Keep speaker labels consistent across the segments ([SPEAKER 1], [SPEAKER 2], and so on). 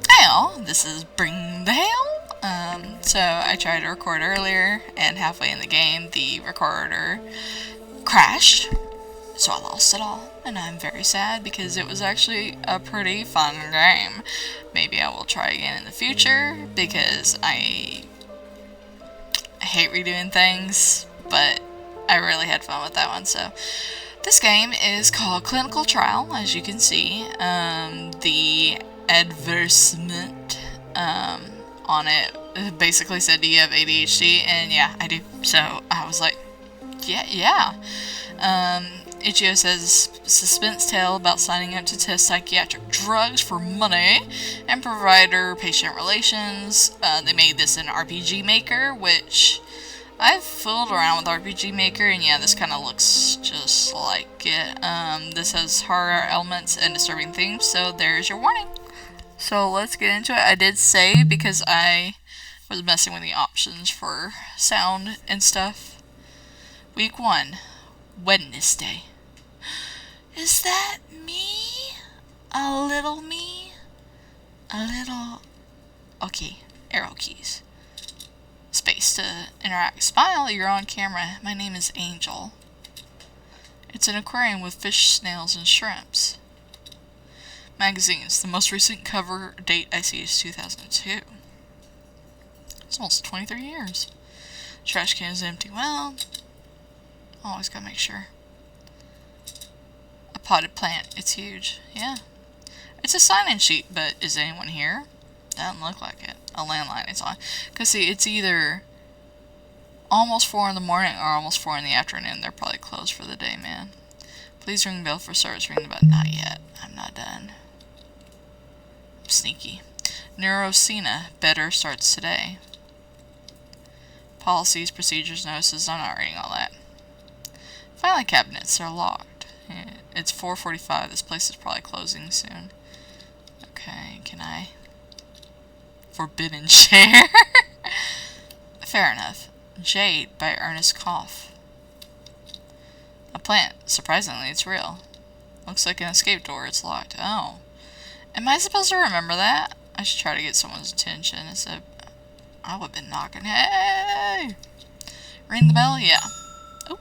[SPEAKER 1] Hey, this is Bring the Hail. So I tried to record earlier, and halfway in the game, the recorder crashed. So I lost it all, and I'm very sad because it was actually a pretty fun game. Maybe I will try again in the future because I hate redoing things, but I really had fun with that one. So this game is called Clinical Trial, as you can see. The advertisement on it basically said, do you have ADHD? And yeah, I do. So I was like, yeah. Ichio says, suspense tale about signing up to test psychiatric drugs for money and provider-patient relations. They made this in RPG Maker, which I've fooled around with RPG Maker, and yeah, this kind of looks just like it. This has horror elements and disturbing themes, so there's your warning. So let's get into it. I did save because I was messing with the options for sound and stuff. Week 1, Wednesday. Is that me? A little me? A little... Okay, arrow keys. Space to interact. Smile, you're on camera. My name is Angel. It's an aquarium with fish, snails, and shrimps. Magazines. The most recent cover date I see is 2002. It's almost 23 years. Trash can is empty. Well, always gotta make sure. A potted plant. It's huge. Yeah. It's a sign-in sheet, but is anyone here? Doesn't look like it. A landline is on. Because see, it's either almost 4 in the morning or almost 4 in the afternoon. They're probably closed for the day, man. Please ring bell for service. Ring the bell. Not yet. I'm not done. I'm sneaky. Neurosina. Better starts today. Policies, procedures, notices. I'm not reading all that. Filing cabinets are locked. It's 4:45. This place is probably closing soon. Okay, can I... Forbidden chair. Fair enough. Jade by Ernest Koff. A plant. Surprisingly, it's real. Looks like an escape door. It's locked. Oh. Am I supposed to remember that? I should try to get someone's attention. Instead, I would have been knocking. Hey! Ring the bell? Yeah. Oh.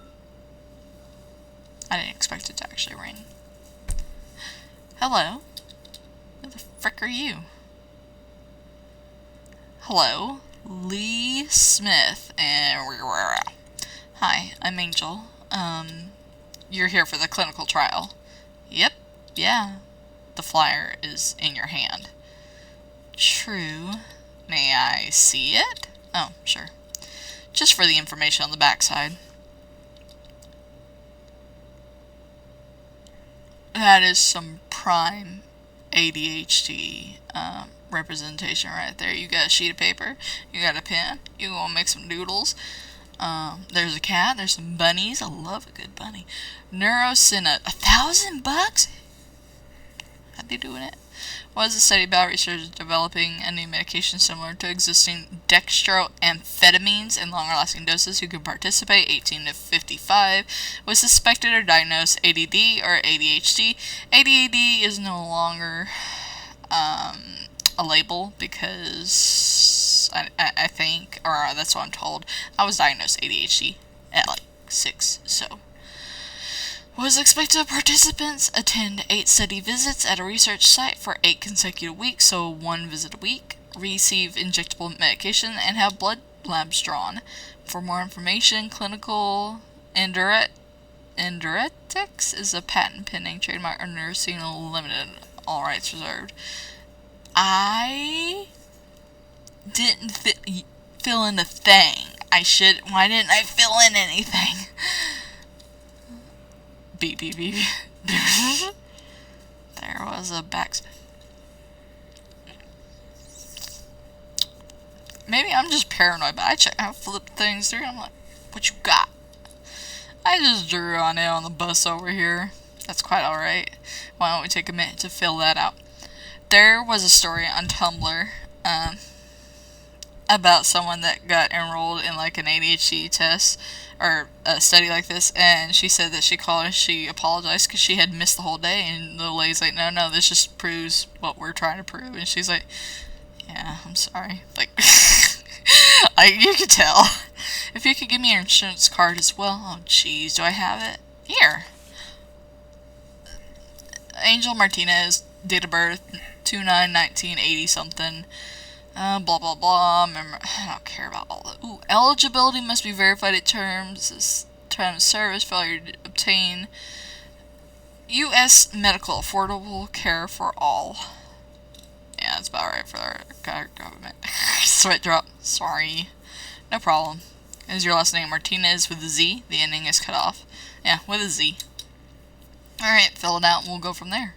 [SPEAKER 1] I didn't expect it to actually ring. Hello. Who the frick are you? Hello, Lee Smith, and hi, I'm Angel. You're here for the clinical trial. Yep, yeah. The flyer is in your hand. True. May I see it? Oh, sure. Just for the information on the backside. That is some prime ADHD, representation right there. You got a sheet of paper, you got a pen, you gonna make some doodles. There's a cat, there's some bunnies. I love a good bunny. Neurosina, $1,000? How'd they doing it? What is the study about? Researchers developing a new medication similar to existing dextroamphetamines in longer lasting doses who can participate 18 to 55 with suspected or diagnosed ADD or ADHD. ADHD is no longer a label because I think, or that's what I'm told, I was diagnosed ADHD at like 6, so. Was expected participants attend 8 study visits at a research site for 8 consecutive weeks, so 1 visit a week, receive injectable medication, and have blood labs drawn. For more information, clinical enduretics is a patent pending trademark or Neurosina Limited, all rights reserved. I didn't fill in the thing. Why didn't I fill in anything? Beep, beep, beep. There was a back... Maybe I'm just paranoid, but I flipped things through and I'm like, what you got? I just drew on it on the bus over here. That's quite alright. Why don't we take a minute to fill that out? There was a story on Tumblr, about someone that got enrolled in like an ADHD test or a study like this, and she said that she called and she apologized because she had missed the whole day, and the lady's like, no, this just proves what we're trying to prove, and she's like, yeah, I'm sorry, like, like, you could tell. If you could give me your insurance card as well. Oh, jeez, do I have it? Here. Angel Martinez, date of birth, 2/9/1980 something. Blah blah blah. Remember, I don't care about all that. Ooh, eligibility must be verified at terms. Time of service, failure to obtain U.S. medical affordable care for all. Yeah, that's about right for our government. Sweat drop. Sorry. No problem. Is your last name Martinez with a Z? The ending is cut off. Yeah, with a Z. Alright, fill it out and we'll go from there.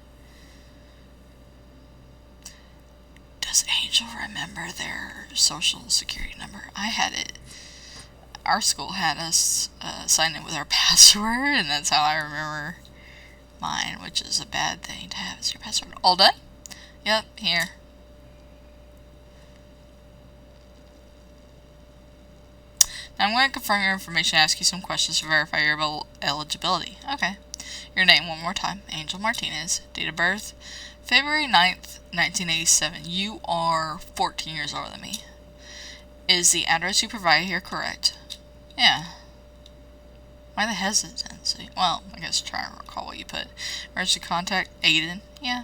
[SPEAKER 1] Does Angel remember their social security number? I had it. Our school had us sign in with our password, and that's how I remember mine, which is a bad thing to have as your password. All done? Yep, here. Now I'm going to confirm your information and ask you some questions to verify your eligibility. Okay. Your name one more time. Angel Martinez. Date of birth, February 9th, 1987. You are 14 years older than me. Is the address you provided here correct? Yeah. Why the hesitancy? Well, I guess try and recall what you put. Emergency contact, Aiden. Yeah.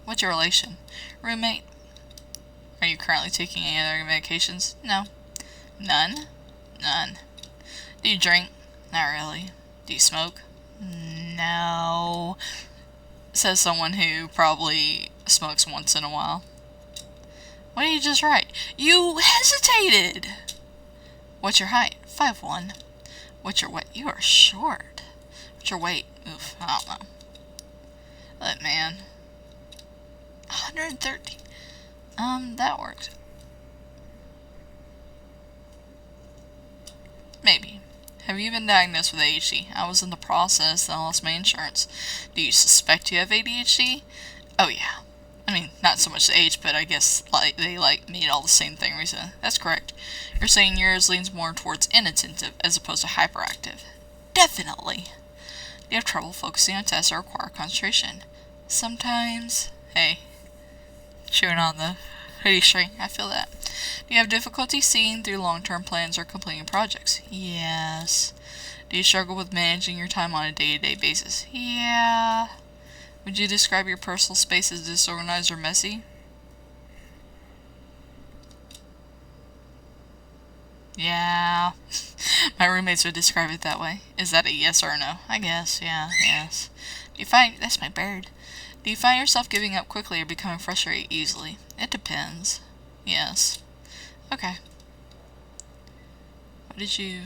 [SPEAKER 1] What's your relation? Roommate? Are you currently taking any other medications? No. None? None. Do you drink? Not really. Do you smoke? No. Says someone who probably smokes once in a while. What did you just write? You hesitated! What's your height? 5'1". What's your weight? You are short. What's your weight? Oof, I don't know. Look, man. 113. That works. Maybe. Have you been diagnosed with ADHD? I was in the process, then I lost my insurance. Do you suspect you have ADHD? Oh yeah. I mean, not so much the age, but I guess they made all the same thing recently. That's correct. You're saying yours leans more towards inattentive as opposed to hyperactive. Definitely. Do you have trouble focusing on tests or require concentration? Sometimes. Hey. Chewing on the hoodie string. I feel that. Do you have difficulty seeing through long-term plans or completing projects? Yes. Do you struggle with managing your time on a day-to-day basis? Yeah. Would you describe your personal space as disorganized or messy? Yeah. My roommates would describe it that way. Is that a yes or a no? I guess, yeah, yes. Do you find... That's my bird. Do you find yourself giving up quickly or becoming frustrated easily? It depends. Yes. Okay. What did you...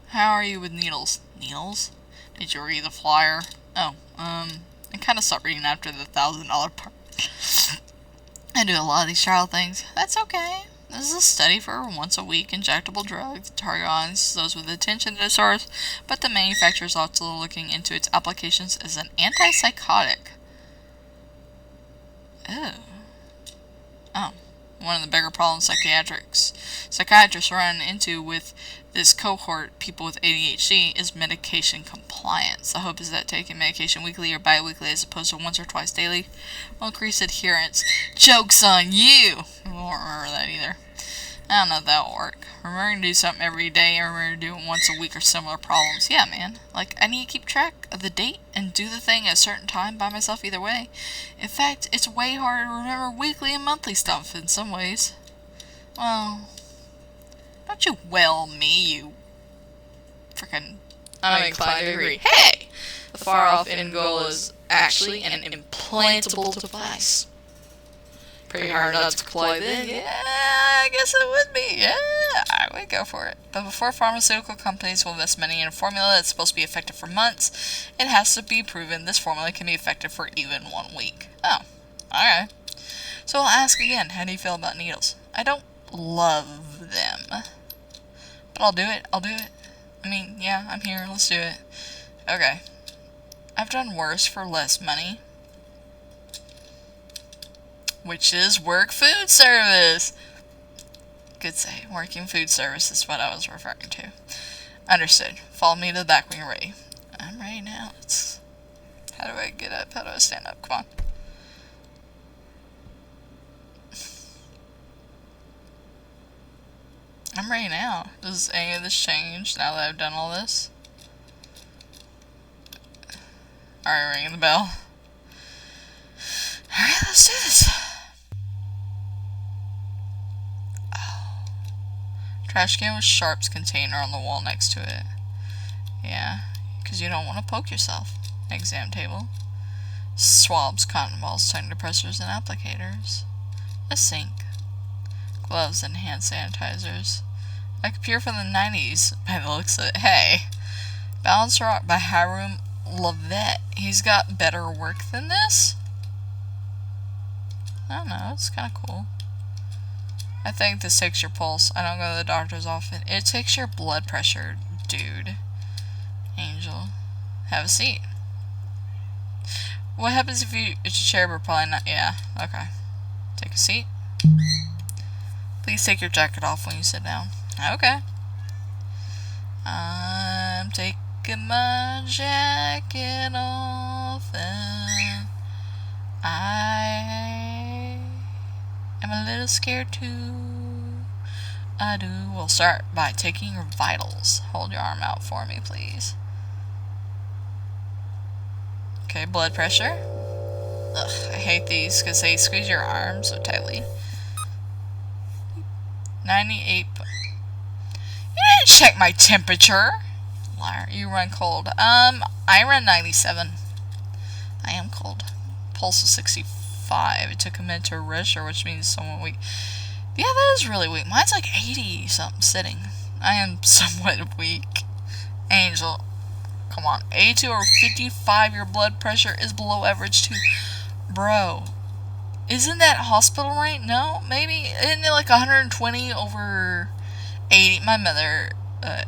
[SPEAKER 1] How are you with needles? Needles? Did you read the flyer? Oh, I kind of stopped reading after the $1,000 part. I do a lot of these trial things. That's okay. This is a study for once-a-week injectable drugs. The target audience those with attention disorders, but the manufacturer is also looking into its applications as an antipsychotic. Oh. Oh. One of the bigger problems psychiatrists run into with this cohort, people with ADHD, is medication compliance. The hope is that taking medication weekly or bi-weekly as opposed to once or twice daily will increase adherence. Joke's on you! I won't remember that either. I don't know if that'll work. Remembering to do something every day and remembering to do it once a week or similar problems. Yeah, man. Like, I need to keep track of the date and do the thing at a certain time by myself either way. In fact, it's way harder to remember weekly and monthly stuff in some ways. Well, don't you me, you frickin'...
[SPEAKER 2] I'm inclined to agree. Hey! The far-off end goal is actually an implantable device. Pretty hard not to deploy then.
[SPEAKER 1] Yeah, I guess it would be. Yeah, I would go for it. But before pharmaceutical companies will invest money in a formula that's supposed to be effective for months, it has to be proven this formula can be effective for even 1 week. Oh, alright. So I'll ask again, how do you feel about needles? I don't love them. But I'll do it. I mean, yeah, I'm here. Let's do it. Okay. I've done worse for less money. Which is work food service. Good say. Working food service is what I was referring to. Understood. Follow me to the back when you're ready. I'm ready now. How do I get up? How do I stand up? Come on. I'm ready now. Does any of this change now that I've done all this? Alright, ringing the bell. Alright, let's do this. Oh. Trash can with sharps container on the wall next to it. Yeah, because you don't want to poke yourself. Exam table. Swabs, cotton balls, tongue depressors, and applicators. A sink. Gloves and hand sanitizers. A computer from the 90s by the looks of it. Hey! Balance Rock by Hiram Levette. He's got better work than this? I don't know, it's kind of cool. I think this takes your pulse. I don't go to the doctor's often. It takes your blood pressure, dude. Angel. Have a seat. What happens if it's a chair, but probably not? Yeah, okay. Take a seat. Please take your jacket off when you sit down. Okay. I'm taking my jacket off and I am a little scared too. I do. We'll start by taking your vitals. Hold your arm out for me, please. Okay, blood pressure. Ugh, I hate these because they squeeze your arm so tightly. 98. You didn't check my temperature. Liar, you run cold. I run 97. I am cold. Pulse is 65. It took a minute to register, which means somewhat weak. Yeah, that is really weak. Mine's like 80 something sitting. I am somewhat weak. Angel, come on. 82 or 55, your blood pressure is below average too. Bro, isn't that hospital rate? No, maybe. Isn't it like 120 over 80? My mother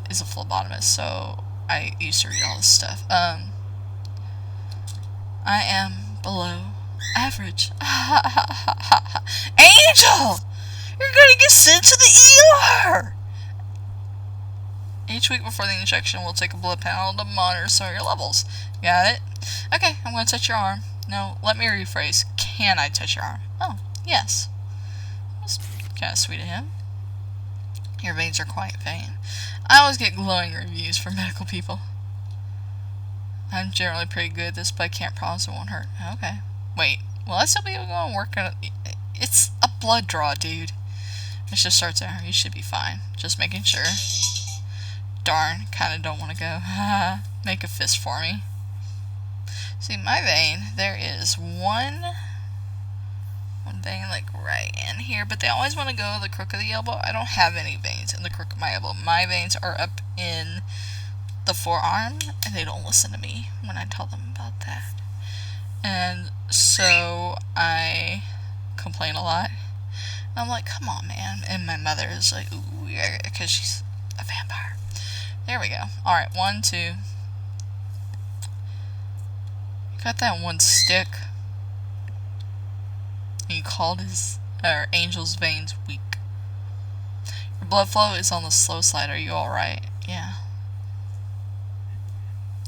[SPEAKER 1] is a phlebotomist, so I used to read all this stuff. I am below average. Angel! You're gonna get sent to the ER! Each week before the injection, we'll take a blood panel to monitor some of your levels. Got it? Okay, I'm gonna touch your arm. No, let me rephrase. Can I touch your arm? Oh, yes. That's kind of sweet of him. Your veins are quite faint. I always get glowing reviews from medical people. I'm generally pretty good at this, but I can't promise it won't hurt. Okay. Wait, will I still be able to go and work on it? It's a blood draw, dude. It just starts there. You should be fine. Just making sure. Darn, kinda don't want to go. Make a fist for me. See, my vein, there is one vein like right in here, but they always want to go the crook of the elbow. I don't have any veins in the crook of my elbow. My veins are up in the forearm, and they don't listen to me when I tell them about that. And so I complain a lot. I'm like, come on, man. And my mother is like, ooh, yeah, because she's a vampire. There we go. Alright, 1, 2. You got that one stick. You called Angel's veins weak. Your blood flow is on the slow side. Are you alright? Yeah.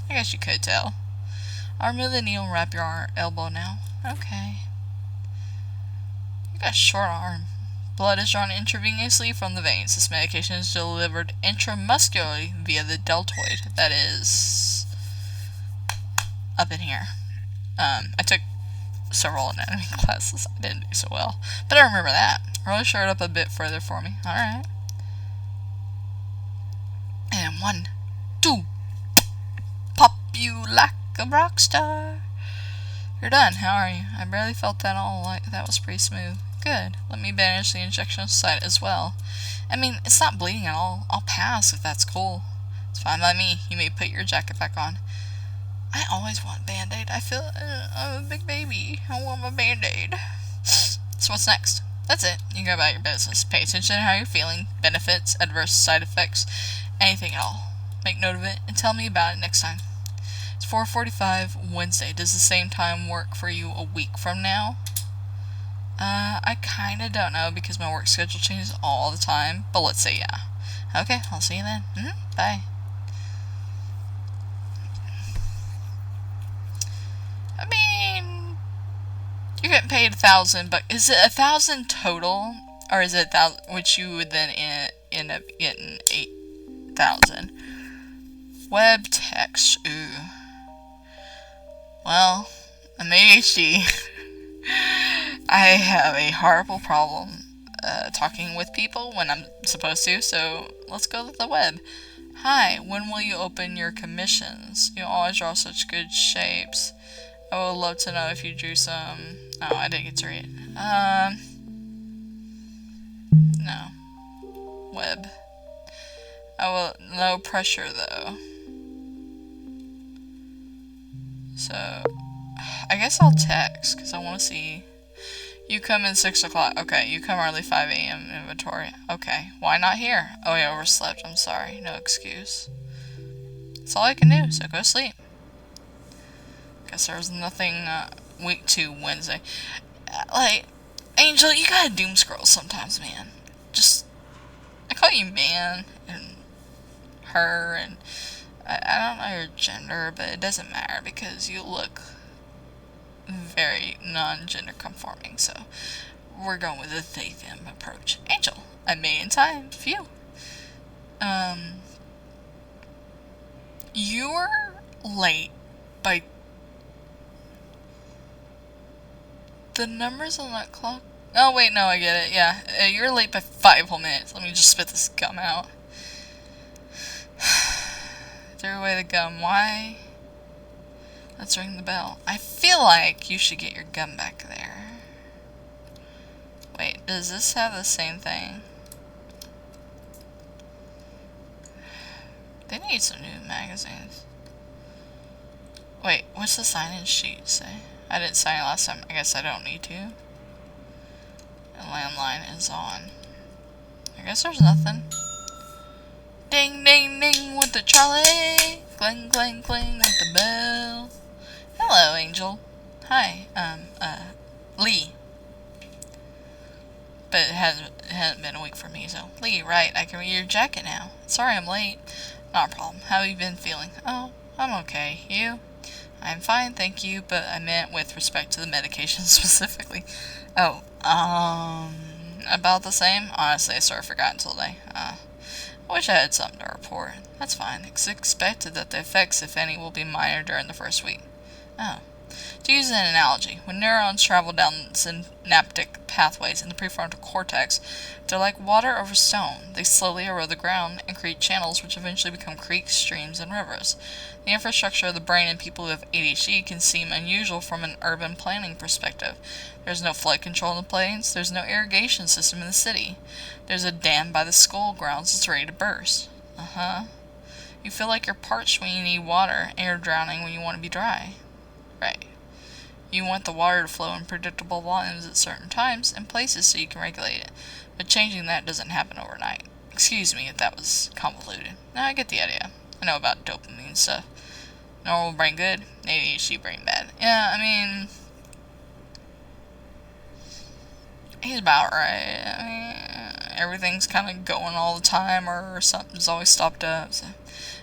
[SPEAKER 1] I guess you could tell. I'll remove the needle and wrap your elbow now. Okay. You got a short arm. Blood is drawn intravenously from the veins. This medication is delivered intramuscularly via the deltoid. That is up in here. I took several anatomy classes. I didn't do so well, but I remember that. Really showed up a bit further for me. Alright. And 1, 2. Pop you like a rock star. You're done. How are you? I barely felt that all. Like that was pretty smooth. Good. Let me bandage the injection site as well. I mean, it's not bleeding at all. I'll pass if that's cool. It's fine by me. You may put your jacket back on. I always want Band-Aid. I feel I'm a big baby. I want my Band-Aid. So what's next? That's it. You go about your business. Pay attention to how you're feeling, benefits, adverse side effects, anything at all. Make note of it and tell me about it next time. It's 4:45 Wednesday. Does the same time work for you a week from now? I kinda don't know because my work schedule changes all the time, but let's say yeah. Okay, I'll see you then. Bye. I mean, you're getting paid 1,000, but is it 1,000 total, or is it 1,000, which you would then end up getting 8,000? Web text. Ooh. Well, I'm ADHD. I have a horrible problem talking with people when I'm supposed to, so let's go to the web. Hi, when will you open your commissions? You always draw such good shapes. I would love to know if you drew some. Oh, I didn't get to read. No. Web. I will. No pressure though. So, I guess I'll text because I want to see. You come in 6 o'clock. Okay, you come early 5 a.m. inventory. Okay, why not here? Oh, I overslept. I'm sorry. No excuse. That's all I can do, so go sleep. Guess there's nothing week 2 Wednesday. Like, Angel, you gotta doom scroll sometimes, man. Just, I call you man and her, and I don't know your gender, but it doesn't matter because you look very non-gender conforming, so we're going with the they them approach. Angel, I made in time. Phew. You're late by the numbers on that clock. Oh wait, no, I get it. Yeah, you're late by 5 whole minutes. Let me just spit this gum out. Threw away the gum. Why? Let's ring the bell. I feel like you should get your gum back there. Wait, does this have the same thing? They need some new magazines. Wait, what's the sign-in sheet say? I didn't sign it last time. I guess I don't need to. And landline is on. I guess there's nothing. Ding, ding, ding with the trolley. Clang, clang, clang with the bell. Hello, Angel. Hi, Lee. But it hasn't been a week for me, so. Lee, right, I can read your jacket now. Sorry I'm late. Not a problem. How have you been feeling? Oh, I'm okay. You? I'm fine, thank you, but I meant with respect to the medication specifically. Oh, about the same? Honestly, I sort of forgot until today. I wish I had something to report. That's fine. It's expected that the effects, if any, will be minor during the first week. Oh. To use an analogy, when neurons travel down synaptic pathways in the prefrontal cortex, they're like water over stone. They slowly erode the ground and create channels which eventually become creeks, streams, and rivers. The infrastructure of the brain in people who have ADHD can seem unusual from an urban planning perspective. There's no flood control in the plains. There's no irrigation system in the city. There's a dam by the school grounds that's ready to burst. You feel like you're parched when you need water, and you're drowning when you want to be dry. Right. You want the water to flow in predictable volumes at certain times and places so you can regulate it. But changing that doesn't happen overnight. Excuse me if that was convoluted. No, I get the idea. I know about dopamine stuff. Normal brain good, ADHD brain bad. Yeah, I mean, he's about right. I mean, everything's kind of going all the time, or something's always stopped up. So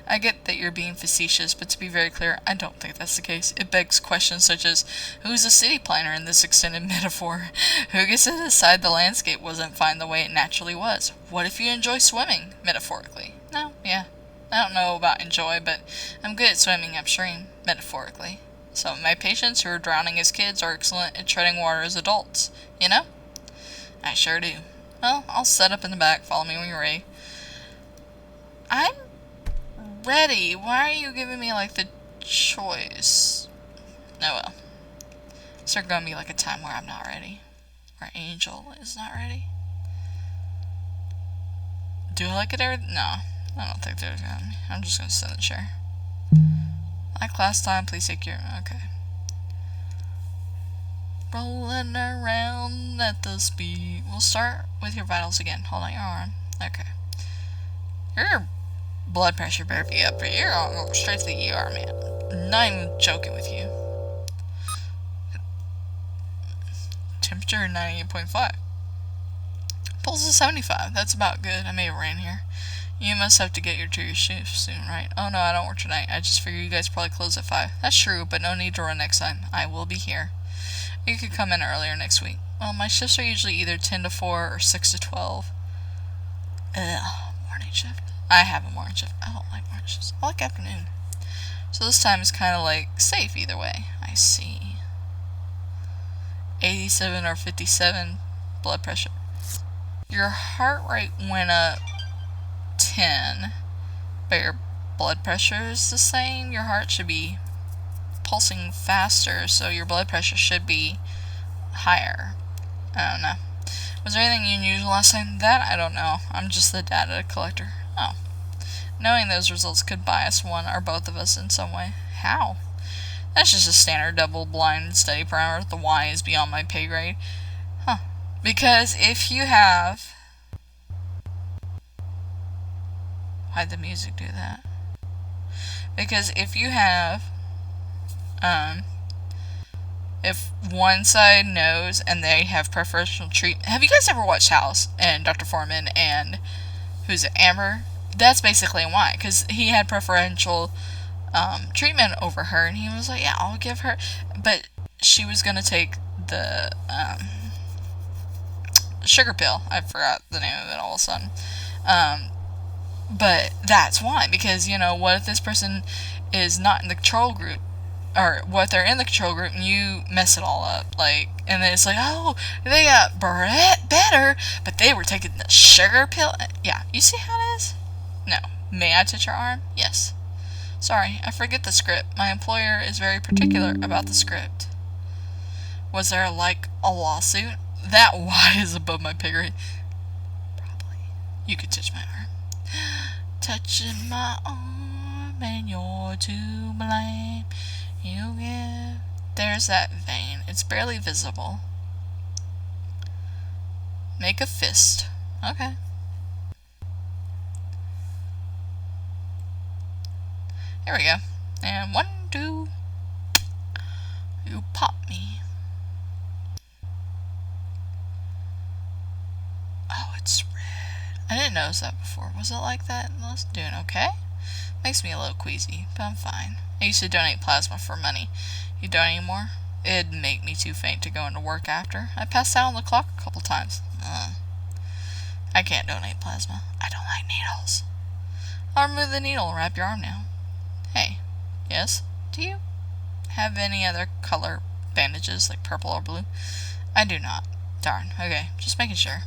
[SPEAKER 1] I get that you're being facetious, but to be very clear, I don't think that's the case. It begs questions such as, who's a city planner in this extended metaphor? Who gets to decide the landscape wasn't fine the way it naturally was? What if you enjoy swimming, metaphorically? No, yeah. I don't know about enjoy, but I'm good at swimming upstream, metaphorically. Some of my patients who are drowning as kids are excellent at treading water as adults, you know? I sure do. Well, I'll set up in the back. Follow me when you're ready. I'm ready. Why are you giving me, like, the choice? Oh, well. Is there gonna be, like, a time where I'm not ready? Where Angel is not ready? Do I like it every... No. I don't think there's gonna be. I'm just gonna sit in the chair. Like last time, please take your... Okay. Rolling around at the speed. We'll start with your vitals again. Hold on your arm. Okay. Your blood pressure better be up. You're going straight to the ER, man. Not even joking with you. temperature 98.5. Pulse is 75. That's about good. I may have ran here. You must have to get to your shift soon, right? Oh no, I don't work tonight. I just figure you guys probably close at 5. That's true, but no need to run next time. I will be here. You could come in earlier next week. Well, my shifts are usually either 10 to 4 or 6 to 12. Morning shift. I have a morning shift. I don't like morning shifts. I like afternoon. So this time is kind of like safe either way. I see. 87 or 57 blood pressure. Your heart rate went up 10, but your blood pressure is the same. Your heart should be pulsing faster, so your blood pressure should be higher. I don't know. Was there anything unusual last time? That I don't know. I'm just the data collector. Oh. Knowing those results could bias one or both of us in some way. How? That's just a standard double-blind study parameter. The Y is beyond my pay grade. Huh. Because if you have... Why'd the music do that? Because if you have... if one side knows and they have preferential treatment... Have you guys ever watched House and Dr. Foreman and... Who's it? Amber? That's basically why. Because he had preferential... treatment over her, and he was like, yeah, I'll give her, but she was gonna take the sugar pill. I forgot the name of it all of a sudden. But that's why, because, you know, what if this person is not in the control group, or what if they're in the control group and you mess it all up, like, and then it's like, oh, they got better, but they were taking the sugar pill. Yeah, you see how it is? No. May I touch your arm? Yes. Sorry, I forget the script. My employer is very particular about the script. Was there, like, a lawsuit? That Y is above my pay grade. Probably. You could touch my arm. Touching my arm and you're to blame. You give... There's that vein. It's barely visible. Make a fist. Okay. Here we go. And 1, 2. You pop me. Oh, it's red. I didn't notice that before. Was it like that? Doing okay? Makes me a little queasy, but I'm fine. I used to donate plasma for money. You don't anymore? It'd make me too faint to go into work after. I passed out on the clock a couple times. I can't donate plasma. I don't like needles. I'll remove the needle and wrap your arm now. Hey, yes? Do you have any other color bandages, like purple or blue? I do not. Darn. Okay, just making sure.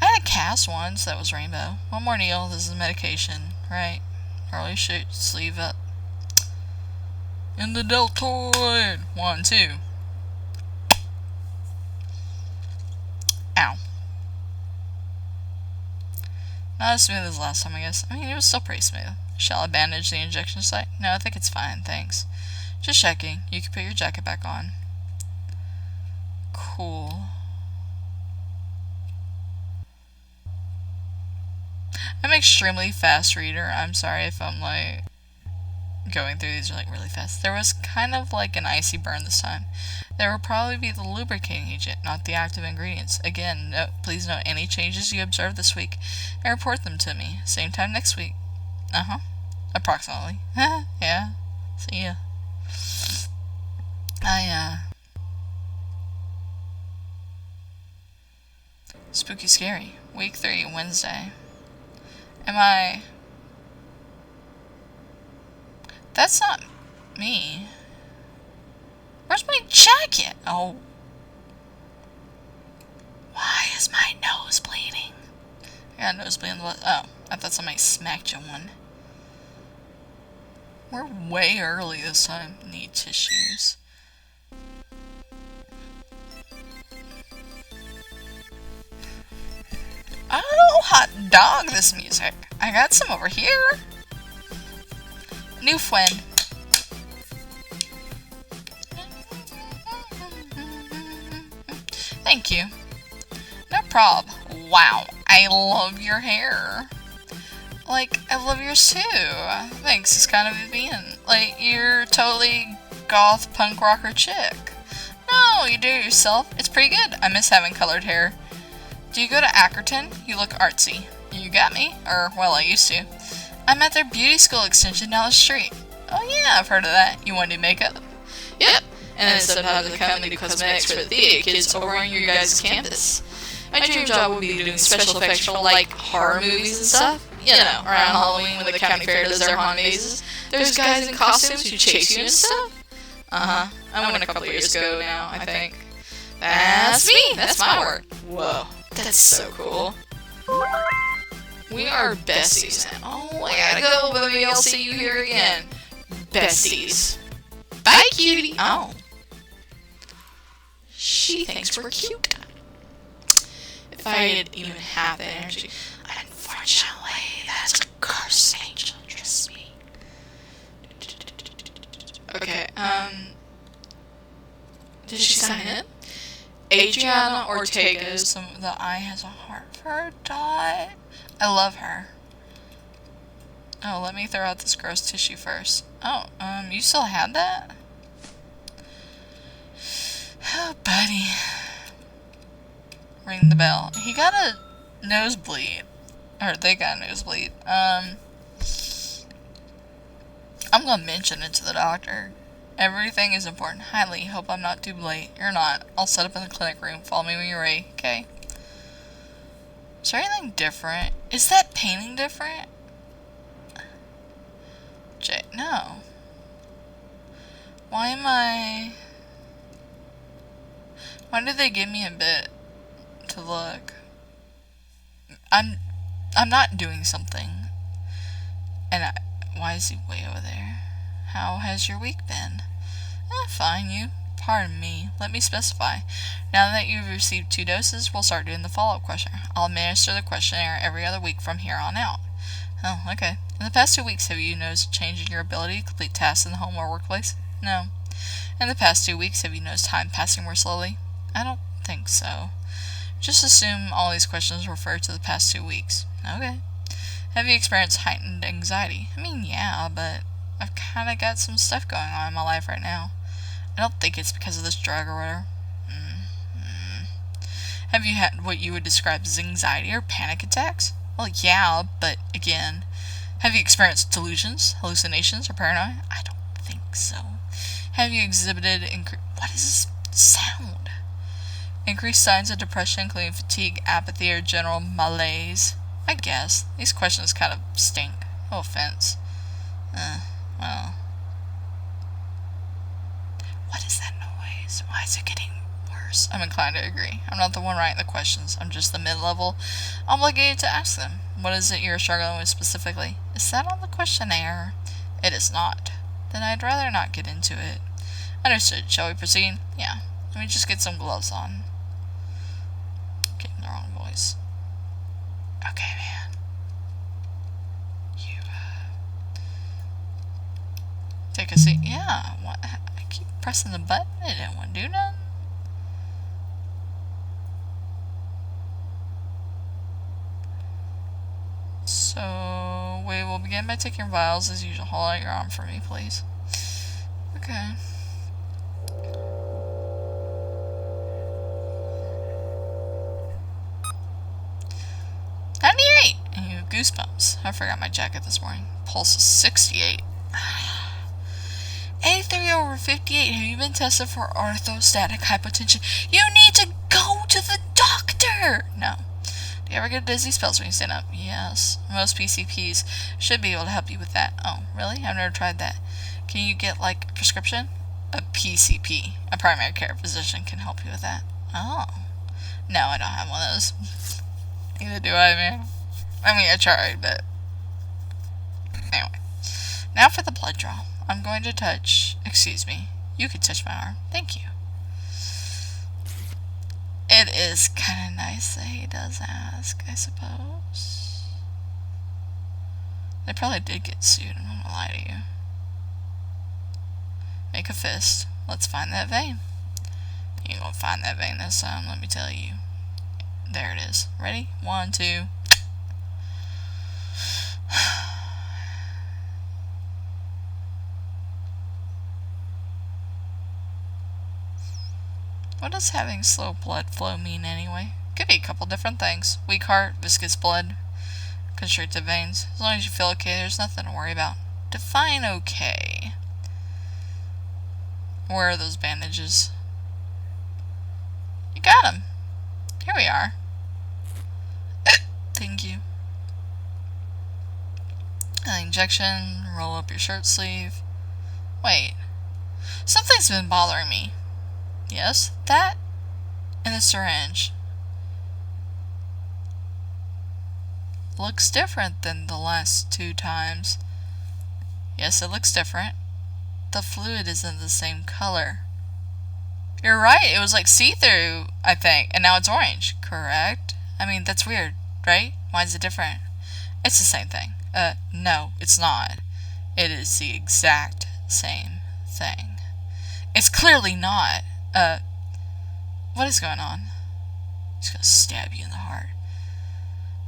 [SPEAKER 1] I had a cast once that was rainbow. One more needle. This is medication, right? Early shoot, sleeve up. In the deltoid. 1, 2. Ow. Not as smooth as last time, I guess. I mean, it was still pretty smooth. Shall I bandage the injection site? No, I think it's fine, thanks. Just checking. You can put your jacket back on. Cool. I'm an extremely fast reader. I'm sorry if I'm, like, going through these like really fast. There was kind of like an icy burn this time. There will probably be the lubricating agent, not the active ingredients. Again, please note any changes you observe this week and report them to me. Same time next week. Approximately. Yeah. See ya. Spooky Scary. Week 3, Wednesday. That's not me. Where's my jacket? Oh. Why is my nose bleeding? I got a nosebleed in the blood. Oh, I thought somebody smacked you one. We're way early this time. Need tissues. Oh, hot dog this music. I got some over here. New friend. Thank you. No prob. Wow, I love your hair. Like, I love yours too. Thanks, it's kind of Vivian. Like, you're totally goth punk rocker chick. No, you do it yourself. It's pretty good. I miss having colored hair. Do you go to Ackerton? You look artsy. You got me. Or, well, I used to. I'm at their beauty school extension down the street. Oh yeah, I've heard of that. You want to do makeup?
[SPEAKER 2] Yep. And then sometimes I come and do cosmetics for the theater kids over on your guys' campus. My dream job would be doing special effects for, like, horror movies and stuff. You know, around Halloween when the county fair does their haunted mazes. There's guys in costumes who chase you and stuff. Uh-huh. I went a couple of years ago now, I think. That's me! That's my work. Whoa. That's so cool. We are besties now. Oh, I gotta go, but maybe I'll see you here again. Besties. Bye, cutie! Oh. She thinks we're cute. If I had even half that energy. Unfortunately, that's a cursed angel, trust me. Okay, did she sign it? Adriana Ortega.
[SPEAKER 1] The eye has a heart for a dot. I love her. Oh, let me throw out this gross tissue first. Oh, you still had that? Oh, buddy. Ring the bell. He got a nosebleed. Or they got a nosebleed. I'm gonna mention it to the doctor. Everything is important. Highly. Hope I'm not too late. You're not. I'll set up in the clinic room. Follow me when you're ready. Okay. Is there anything different? Is that painting different? No. Why did they give me a bit to look? I'm not doing something. And why is he way over there? How has your week been? Fine, pardon me. Let me specify. Now that you've received 2 doses, we'll start doing the follow-up questionnaire. I'll administer the questionnaire every other week from here on out. Oh, okay. In the past 2 weeks, have you noticed a change in your ability to complete tasks in the home or workplace? No. In the past 2 weeks, have you noticed time passing more slowly? I don't think so. Just assume all these questions refer to the past 2 weeks. Okay. Have you experienced heightened anxiety? I mean, yeah, but I've kind of got some stuff going on in my life right now. I don't think it's because of this drug or whatever. Have you had what you would describe as anxiety or panic attacks? Well, yeah, but again, have you experienced delusions, hallucinations, or paranoia? I don't think so. Have you exhibited what is this sound? Increased signs of depression, including fatigue, apathy, or general malaise? I guess. These questions kind of stink. No offense. Well. What is that noise? Why is it getting worse? I'm inclined to agree. I'm not the one writing the questions. I'm just the mid-level obligated to ask them. What is it you're struggling with specifically? Is that on the questionnaire? It is not. Then I'd rather not get into it. Understood. Shall we proceed? Yeah. Let me just get some gloves on. Getting the wrong voice. Okay, man. You, take a seat. Yeah. What? I keep pressing the button. It didn't want to do nothing. So, we will begin by taking vials as usual. Hold out your arm for me, please. Okay. And you have goosebumps. I forgot my jacket this morning. Pulse is 68. 83/58. Have you been tested for orthostatic hypotension? You need to go to the doctor! No. Do you ever get dizzy spells when you stand up? Yes. Most PCPs should be able to help you with that. Oh, really? I've never tried that. Can you get, like, a prescription? A PCP, a primary care physician, can help you with that. Oh. No, I don't have one of those. Neither do I, man. I mean, I tried, but... Anyway. Now for the blood draw. I'm going to touch... Excuse me. You could touch my arm. Thank you. It is kind of nice that he does ask, I suppose. They probably did get sued, I'm not gonna lie to you. Make a fist. Let's find that vein. You ain't gonna find that vein this time, let me tell you. There it is. Ready? 1, 2. What does having slow blood flow mean anyway? Could be a couple different things. Weak heart, viscous blood, constricted veins. As long as you feel okay, there's nothing to worry about. Define okay. Where are those bandages? You got them. Here we are. Thank you. An injection, roll up your shirt sleeve. Wait. Something's been bothering me. Yes, that and the syringe. Looks different than the last 2 times. Yes, it looks different. The fluid isn't the same color. You're right, it was like see-through, I think, and now it's orange, correct? I mean, that's weird, right? Why is it different? It's the same thing. No, it's not. It is the exact same thing. It's clearly not. What is going on? He's gonna stab you in the heart.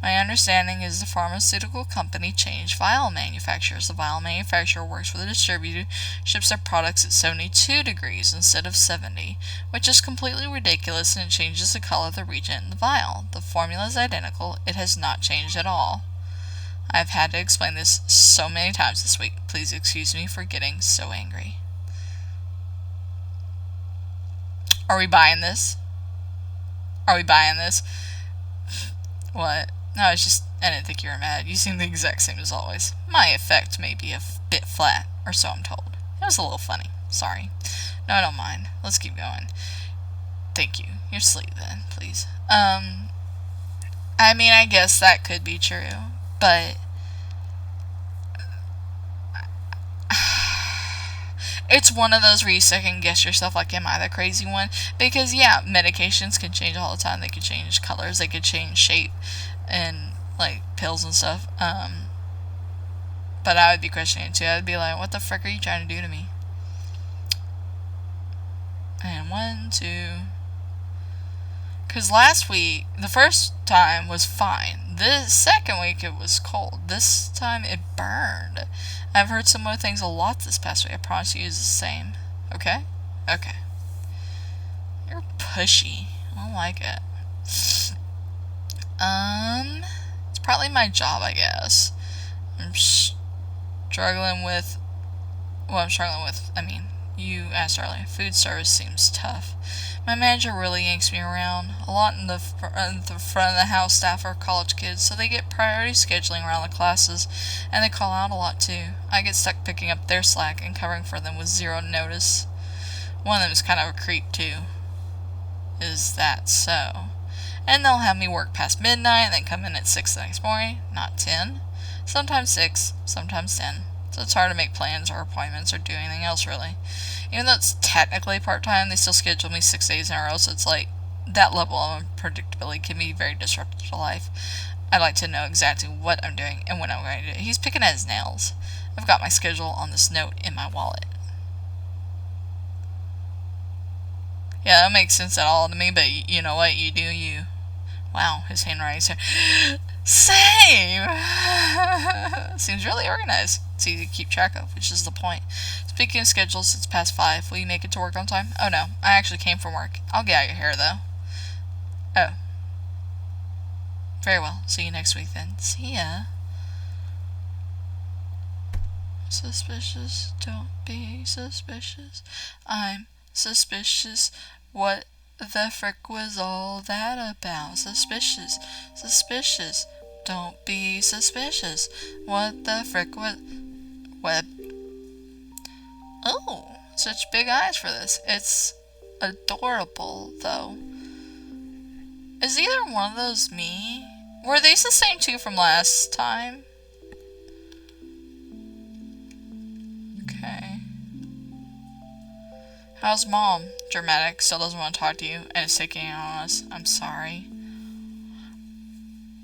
[SPEAKER 1] My understanding is the pharmaceutical company changed vial manufacturers. The vial manufacturer works with a distributor, ships their products at 72 degrees instead of 70, which is completely ridiculous, and it changes the color of the reagent in the vial. The formula is identical. It has not changed at all. I've had to explain this so many times this week. Please excuse me for getting so angry. Are we buying this? Are we buying this? What? No, it's just, I didn't think you were mad. You seem the exact same as always. My effect may be a bit flat, or so I'm told. It was a little funny. Sorry. No, I don't mind. Let's keep going. Thank you. Your sleeve then, please. I mean, I guess that could be true, but it's one of those where you second guess yourself, like, am I the crazy one? Because, yeah, medications can change all the time. They could change colors, they could change shape, and, like, pills and stuff. But I would be questioning it too. I'd be like, what the frick are you trying to do to me? And 1, 2... Because last week, the first time was fine. The second week it was cold. This time it burned. I've heard similar things a lot this past week. I promise you it's the same. Okay? Okay. You're pushy. I don't like it. It's probably my job, I guess. I'm struggling with... Well, I'm struggling with... I mean, you asked earlier. Food service seems tough. My manager really yanks me around. A lot in the front of the house staff are college kids, so they get priority scheduling around the classes, and they call out a lot too. I get stuck picking up their slack and covering for them with 0 notice. One of them is kind of a creep too. Is that so? And they'll have me work past midnight and then come in at 6 the next morning, not 10. Sometimes 6, sometimes 10. So it's hard to make plans or appointments or do anything else really. Even though it's technically part-time, they still schedule me 6 days in a row, so it's like that level of unpredictability can be very disruptive to life. I like to know exactly what I'm doing and when I'm going to do it. He's picking at his nails. I've got my schedule on this note in my wallet. Yeah, that makes sense at all to me, but you know what? You do you. Wow, his handwriting's here. Same! Seems really organized. It's easy to keep track of, which is the point. Speaking of schedules, it's past 5. Will you make it to work on time? Oh no, I actually came from work. I'll get out your hair though. Oh. Very well. See you next week then. See ya. Suspicious. Don't be suspicious. I'm suspicious. What the frick was all that about? Suspicious. Suspicious. Don't be suspicious. What the frick was... What? Oh, such big eyes for this. It's adorable, though. Is either one of those me? Were these the same two from last time? Okay. How's Mom? Dramatic, still doesn't want to talk to you, and is taking it on us. I'm sorry.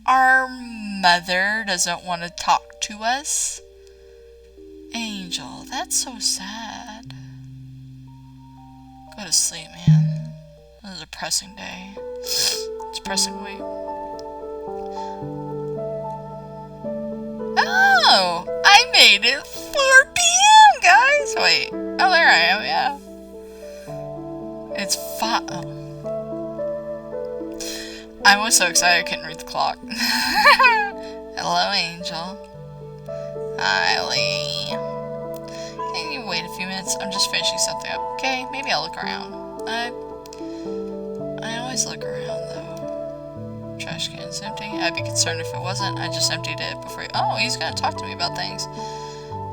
[SPEAKER 1] Our mother doesn't want to talk to us? Angel, that's so sad. Go to sleep, man. This is a depressing day. It's a depressing week. Oh! I made it 4 p.m., guys! Wait. Oh, there I am, yeah. It's 5. Oh. I was so excited I couldn't read the clock. Hello, Angel. Hi, Lee. Can you wait a few minutes? I'm just finishing something up. Okay, maybe I'll look around. I always look around, though. Trash can's empty. I'd be concerned if it wasn't. I just emptied it before. Oh, he's gonna talk to me about things.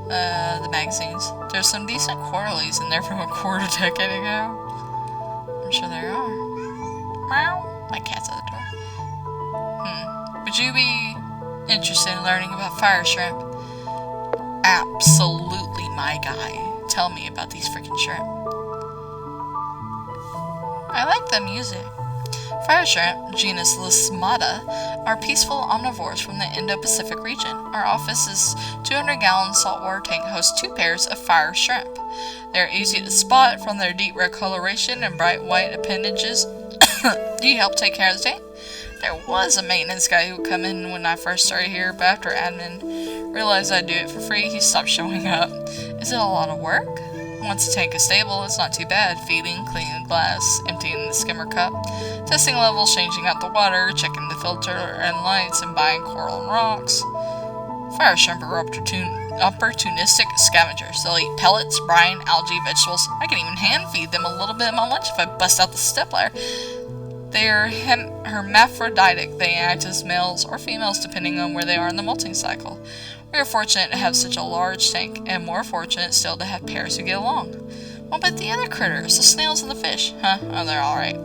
[SPEAKER 1] The magazines. There's some decent quarterlies in there from a quarter decade ago. I'm sure there are. Meow. My cat's at the door. Would you be interested in learning about fire shrimp? Absolutely, my guy. Tell me about these freaking shrimp. I like the music. Fire shrimp, genus Lismata, are peaceful omnivores from the Indo-Pacific region. Our office's 200-gallon saltwater tank hosts 2 pairs of fire shrimp. They are easy to spot from their deep red coloration and bright white appendages. Do you help take care of the tank? There was a maintenance guy who would come in when I first started here, but after admin realized I'd do it for free, he stopped showing up. Is it a lot of work? Once the tank is stable, it's not too bad. Feeding, cleaning the glass, emptying the skimmer cup, testing levels, changing out the water, checking the filter and lights, and buying coral and rocks. Fire shrimp are opportunistic scavengers. They'll eat pellets, brine, algae, vegetables. I can even hand feed them a little bit of my lunch if I bust out the stepladder. They are hermaphroditic. They act as males or females depending on where they are in the molting cycle. We are fortunate to have such a large tank, and more fortunate still to have pairs who get along. What about the other critters, the snails and the fish? Huh? Oh, they're alright.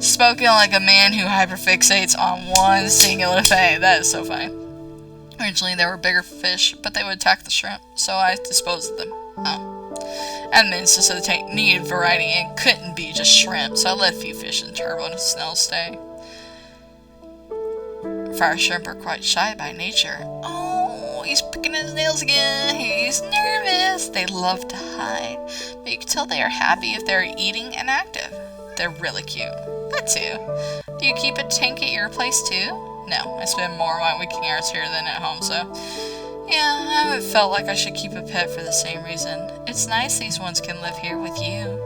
[SPEAKER 1] Spoken like a man who hyperfixates on one singular thing. That is so funny. Originally there were bigger fish, but they would attack the shrimp, so I disposed of them. Oh. Admin insisted the tank needed variety and couldn't be just shrimp, so I let a few fish and turbo and snails stay. Fire shrimp are quite shy by nature. Oh, he's picking his nails again. He's nervous. They love to hide, but you can tell they are happy if they're eating and active. They're really cute. That too. Do you keep a tank at your place too? No, I spend more of my waking hours here than at home, so yeah, I haven't felt like I should keep a pet for the same reason. It's nice these ones can live here with you.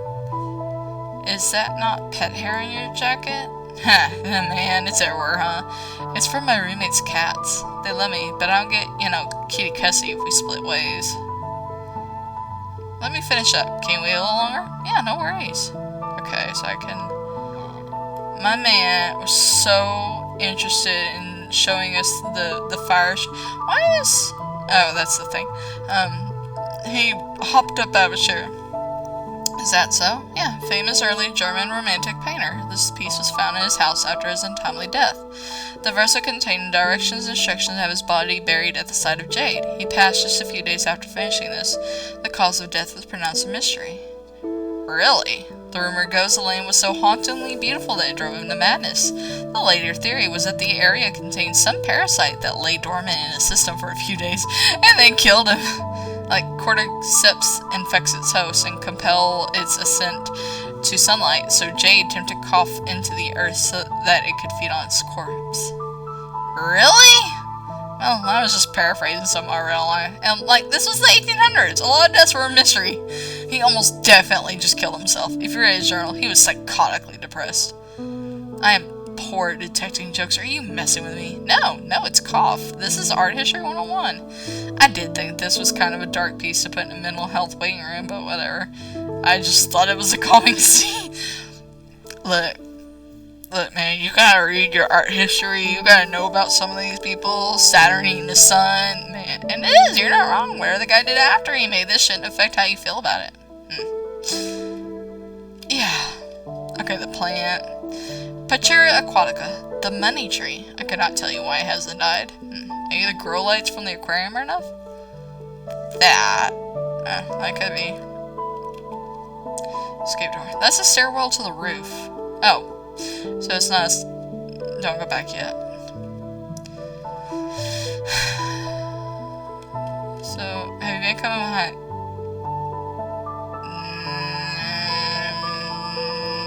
[SPEAKER 1] Is that not pet hair on your jacket? Huh, man, it's everywhere, huh? It's from my roommate's cats. They love me, but I don't get, kitty cussy if we split ways. Let me finish up. Can you wait a little longer? Yeah, no worries. Okay, so I can... My man was so interested in showing us the fire... Why is... Oh, that's the thing. He hopped up out of a chair. Is that so? Yeah, famous early German romantic painter. This piece was found in his house after his untimely death. The verso contained directions and instructions to have his body buried at the site of Jade. He passed just a few days after finishing this. The cause of death was pronounced a mystery. Really? The rumor goes the land was so hauntingly beautiful that it drove him to madness. The later theory was that the area contained some parasite that lay dormant in his system for a few days and then killed him. Like cordyceps infects its host and compel its ascent to sunlight, so Jade attempted to cough into the earth so that it could feed on its corpse. Really? Well, I was just paraphrasing some of my real life. And, this was the 1800s. A lot of deaths were a mystery. He almost definitely just killed himself. If you read his journal, he was psychotically depressed. I am poor at detecting jokes. Are you messing with me? No, it's cough. This is Art History 101. I did think this was kind of a dark piece to put in a mental health waiting room, but whatever. I just thought it was a calming scene. Look, man, you gotta read your art history. You gotta know about some of these people. Saturn eating the sun, man. And it is, you're not wrong. Whatever the guy did after he made this shouldn't affect how you feel about it. Yeah. Okay, the plant. Pachira aquatica, the money tree. I could not tell you why it hasn't died. Maybe the grow lights from the aquarium are enough? That could be. Escape door. That's a stairwell to the roof. Oh. So it's not don't go back yet. So, have you been coming behind?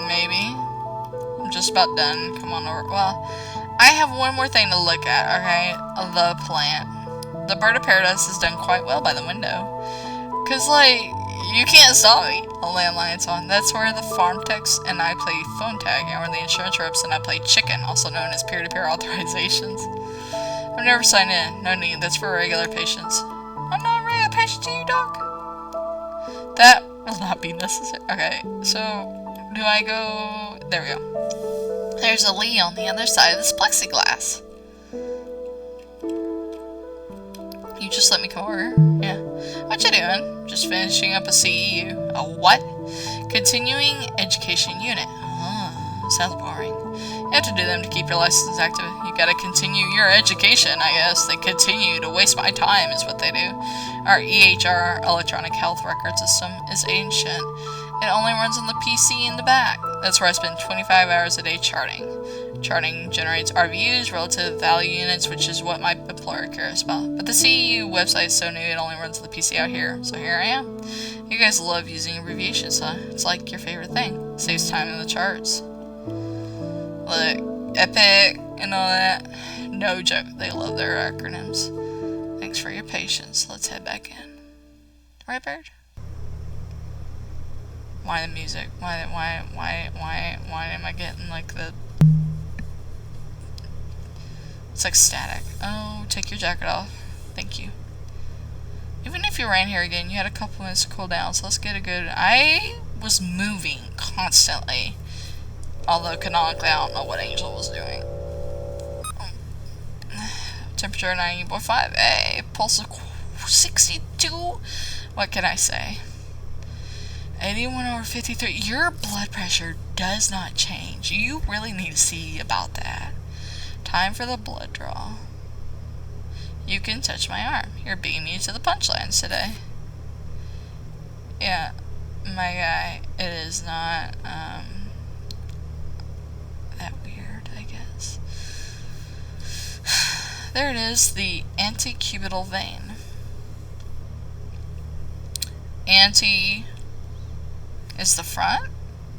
[SPEAKER 1] Maybe. I'm just about done. Come on over. Well, I have one more thing to look at, okay? The plant. The bird of paradise is done quite well by the window. Cause, You can't stop me. A landline's on. That's where the farm techs and I play phone tag, and where the insurance reps and I play chicken, also known as peer-to-peer authorizations. I've never signed in. No need. That's for regular patients. I'm not a regular patient to you, Doc. That will not be necessary. Okay, so do I go... There we go. There's a Lee on the other side of this plexiglass. You just let me come over? Yeah. What you doing? Just finishing up a CEU. A what? Continuing Education Unit. Sounds boring. You have to do them to keep your license active. You gotta continue your education, I guess. They continue to waste my time, is what they do. Our EHR, Electronic Health Record System, is ancient. It only runs on the PC in the back. That's where I spend 25 hours a day charting. Charting generates RVUs, relative value units, which is what my employer cares about. But the CEU website is so new, it only runs on the PC out here. So here I am. You guys love using abbreviations, huh? It's like your favorite thing. Saves time in the charts. Look, EPIC and all that. No joke, they love their acronyms. Thanks for your patience. Let's head back in. Right, Bird? Why the music? Why am I getting like the... It's like static. Oh, take your jacket off. Thank you. Even if you ran here again, you had a couple minutes to cool down, so let's get a good... I was moving constantly. Although canonically, I don't know what Angel was doing. Temperature 90.5. Hey, pulse of 62. What can I say? 81/53. Your blood pressure does not change. You really need to see about that. Time for the blood draw. You can touch my arm. You're beating me to the punchlines today. Yeah, my guy, it is not, that weird, I guess. There it is, the antecubital vein. Ante is the front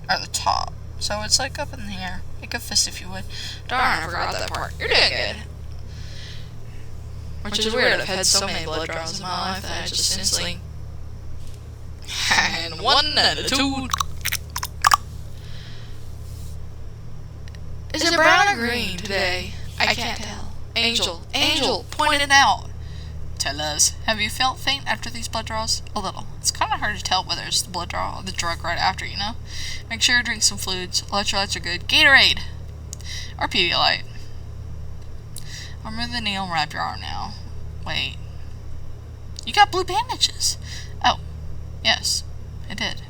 [SPEAKER 1] or the top. So it's like up in here. Make a fist if you would.
[SPEAKER 2] Darn, I forgot that part. You're doing good. Which is weird, I've had so many blood draws in my life that I just instantly... and 1 and a 2. Is it brown or green today? I can't tell. Angel, point it out.
[SPEAKER 1] Tell us, have you felt faint after these blood draws? A little. It's kind of hard to tell whether it's the blood draw or the drug right after, you know? Make sure you drink some fluids. Electrolytes are good. Gatorade! Or Pedialyte. I'll remove the needle and wrap your arm now. Wait. You got blue bandages! Oh, yes, I did.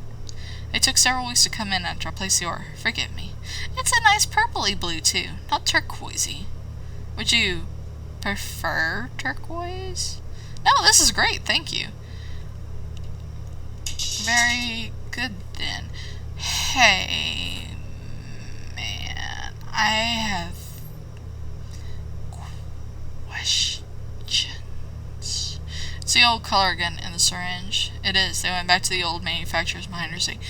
[SPEAKER 1] They took several weeks to come in after I placed the order. Forgive me. It's a nice purpley blue, too. Not turquoisey. Would you prefer turquoise? No, this is great, thank you. Very good then. Hey, man, I have questions. It's the old color again in the syringe. It is. They went back to the old manufacturers, my understanding.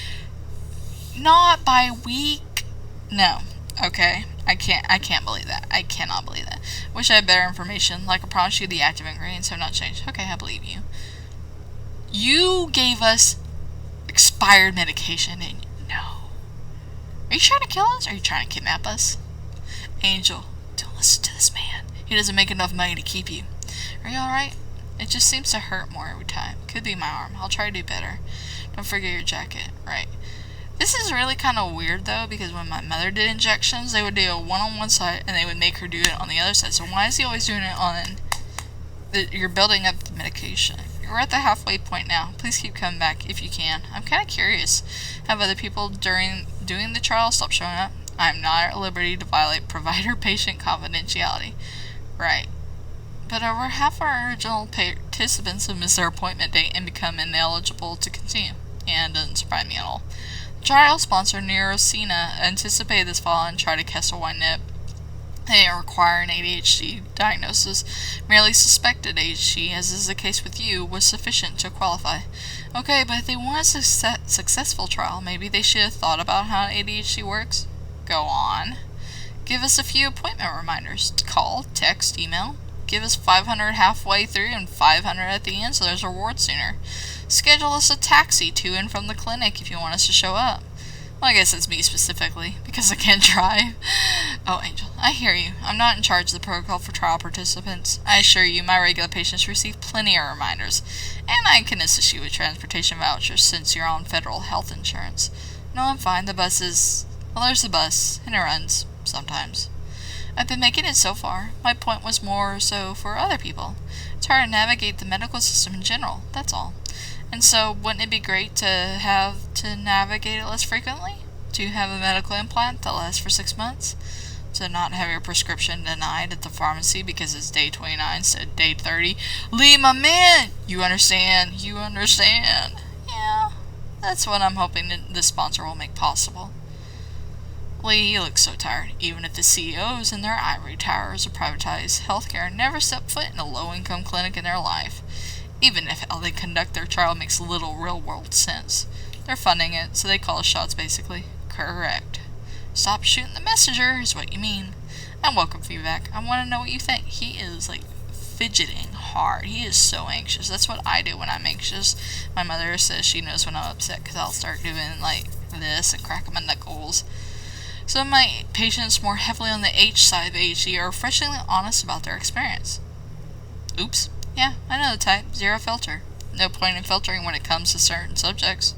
[SPEAKER 1] Not by week. No. Okay. I can't believe that. I cannot believe that. Wish I had better information. Like I promised you, the active ingredients have not changed. Okay, I believe you. You gave us expired medication, didn't you? No. Are you trying to kill us? Or are you trying to kidnap us? Angel, don't listen to this man. He doesn't make enough money to keep you. Are you alright? It just seems to hurt more every time. Could be my arm. I'll try to do better. Don't forget your jacket. Right. This is really kind of weird, though, because when my mother did injections, they would do one on one side, and they would make her do it on the other side. So why is he always doing it on you're building up the medication? You're at the halfway point now. Please keep coming back if you can. I'm kind of curious. Have other people during doing the trial stop showing up? I'm not at liberty to violate provider-patient confidentiality. Right. But over half our original participants have missed their appointment date and become ineligible to continue. And it doesn't surprise me at all. Trial sponsor Neurocena anticipated this fall and tried to cast a wide net. They don't require an ADHD diagnosis. Merely suspected ADHD, as is the case with you, was sufficient to qualify. Okay, but if they want a successful trial, maybe they should have thought about how ADHD works? Go on. Give us a few appointment reminders. Call, text, email. Give us 500 halfway through and 500 at the end, so there's a reward sooner. Schedule us a taxi to and from the clinic if you want us to show up. Well, I guess it's me specifically, because I can't drive. Oh, Angel, I hear you. I'm not in charge of the protocol for trial participants. I assure you, my regular patients receive plenty of reminders, and I can assist you with transportation vouchers since you're on federal health insurance. No, I'm fine. The bus is... Well, there's the bus, and it runs, sometimes. I've been making it so far. My point was more so for other people. It's hard to navigate the medical system in general, that's all. And so, wouldn't it be great to have to navigate it less frequently? To have a medical implant that lasts for 6 months? To not have your prescription denied at the pharmacy because it's day 29 instead of day 30? Lee, my man! You understand? You understand? Yeah, that's what I'm hoping this sponsor will make possible. Lee, you look so tired. Even if the CEOs in their ivory towers of privatized healthcare never step foot in a low-income clinic in their life. Even if how they conduct their trial makes little real-world sense. They're funding it, so they call the shots, basically. Correct. Stop shooting the messenger is what you mean. And welcome feedback. I want to know what you think. He is, fidgeting hard. He is so anxious. That's what I do when I'm anxious. My mother says she knows when I'm upset because I'll start doing, this and cracking my knuckles. Some of my patients more heavily on the H side of ADHD are refreshingly honest about their experience. Oops. Yeah, I know the type. Zero filter. No point in filtering when it comes to certain subjects.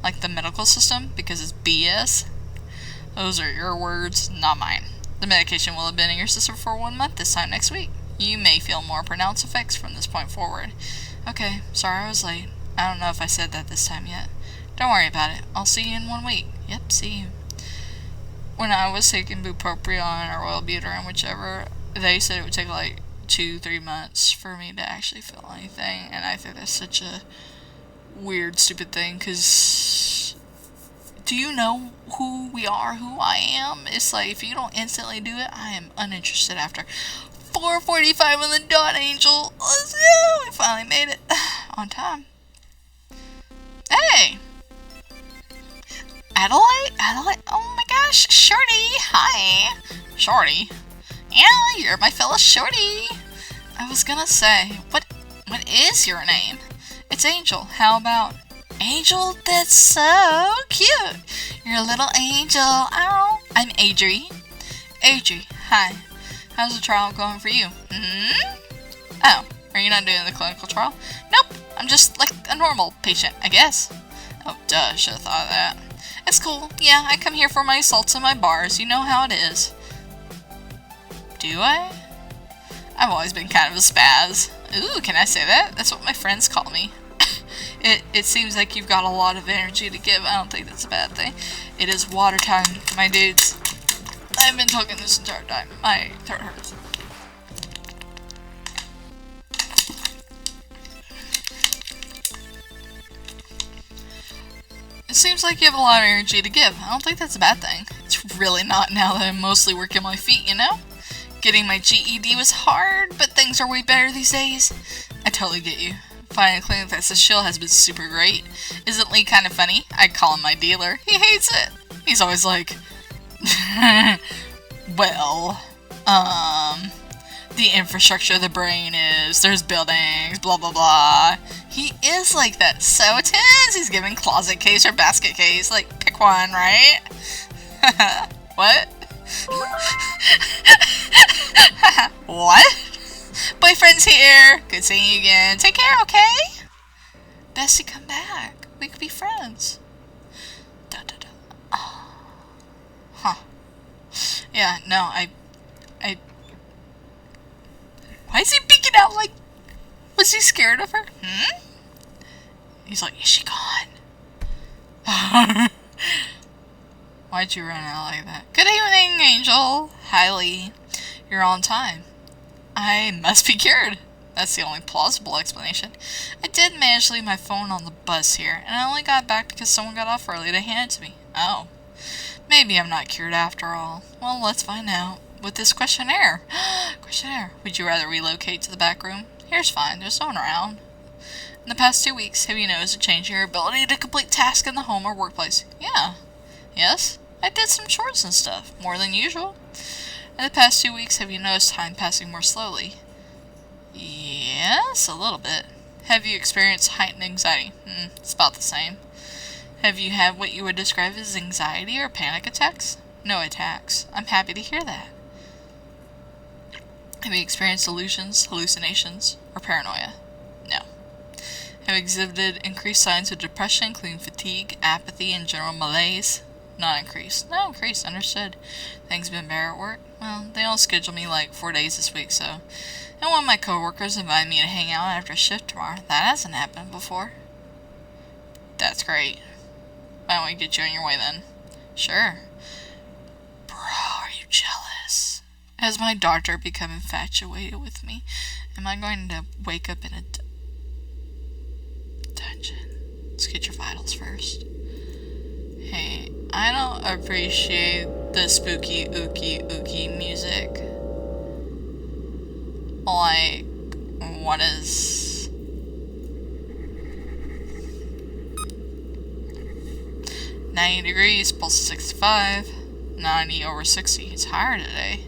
[SPEAKER 1] Like the medical system, because it's BS. Those are your words, not mine. The medication will have been in your system for 1 month this time next week. You may feel more pronounced effects from this point forward. Okay, sorry I was late. I don't know if I said that this time yet. Don't worry about it. I'll see you in 1 week. Yep, see you. When I was taking bupropion or Wellbutrin, whichever, they said it would take 2-3 months for me to actually feel anything, and I think that's such a weird, stupid thing, because do you know who we are, who I am? It's if you don't instantly do it, I am uninterested after 4:45 on the dot, Angel. Let's go! We finally made it on time. Hey! Adelaide, oh my gosh, Shorty, hi. Shorty? Yeah, you're my fellow Shorty. I was gonna say, what is your name? It's Angel. How about Angel? That's so cute. You're a little angel. Ow. I'm Adri. Adri, hi. How's the trial going for you? Oh, are you not doing the clinical trial? Nope. I'm just a normal patient, I guess. Oh, duh. I should have thought of that. It's cool. Yeah, I come here for my salts and my bars. You know how it is. Do I? I've always been kind of a spaz. Ooh, can I say that? That's what my friends call me. It seems like you've got a lot of energy to give. I don't think that's a bad thing. It is water time, my dudes. I've been talking this entire time. My throat hurts. It seems like you have a lot of energy to give. I don't think that's a bad thing. It's really not now that I'm mostly working my feet, you know? Getting my GED was hard, but things are way better these days. I totally get you. Finding a clinic that's a shill has been super great. Isn't Lee kind of funny? I call him my dealer. He hates it. He's always like, well, the infrastructure of the brain is, there's buildings, blah, blah, blah. He is like that, so it is. He's giving closet case or basket case. Pick one, right? What? What? Boyfriend's here. Good seeing you again. Take care, okay? Bestie, come back. We could be friends. Da, da, da. Oh. Huh. Yeah, no, I... Why is he peeking out was he scared of her? He's like, is she gone? Why'd you run out like that? Good evening, Angel. Hi, Lee. You're on time. I must be cured. That's the only plausible explanation. I did manage to leave my phone on the bus here, and I only got back because someone got off early to hand it to me. Oh. Maybe I'm not cured after all. Well, let's find out. With this questionnaire. Questionnaire. Would you rather relocate to the back room? Here's fine. There's no one around. In the past 2 weeks, have you noticed a change in your ability to complete tasks in the home or workplace? Yeah. Yes? I did some chores and stuff. More than usual. In the past 2 weeks, have you noticed time passing more slowly? Yes, a little bit. Have you experienced heightened anxiety? It's about the same. Have you had what you would describe as anxiety or panic attacks? No attacks. I'm happy to hear that. Have you experienced delusions, hallucinations, or paranoia? No. Have you exhibited increased signs of depression, including fatigue, apathy, and general malaise? Not increased. No, increased. Understood. Things been better at work? Well, they don't schedule me like 4 days this week, so... And one of my coworkers invited me to hang out after a shift tomorrow. That hasn't happened before. That's great. Why don't we get you on your way then? Sure. Bro, are you jealous? Has my doctor become infatuated with me? Am I going to wake up in a dungeon? Let's get your vitals first. Hey, I don't appreciate the spooky ookie music. Like, what is... 90 degrees, pulse is 65, 90 over 60. It's higher today.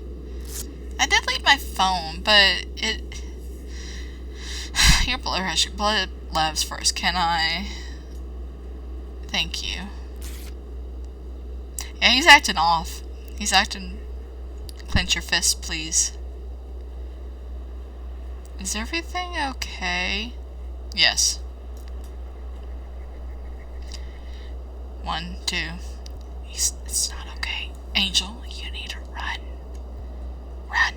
[SPEAKER 1] I did leave my phone, but it... Your blood labs first. Can I... Thank you. Yeah, he's acting off. He's acting... Clench your fist, please. Is everything okay? Yes. 1, 2. It's not okay. Angel, you need to run. Run.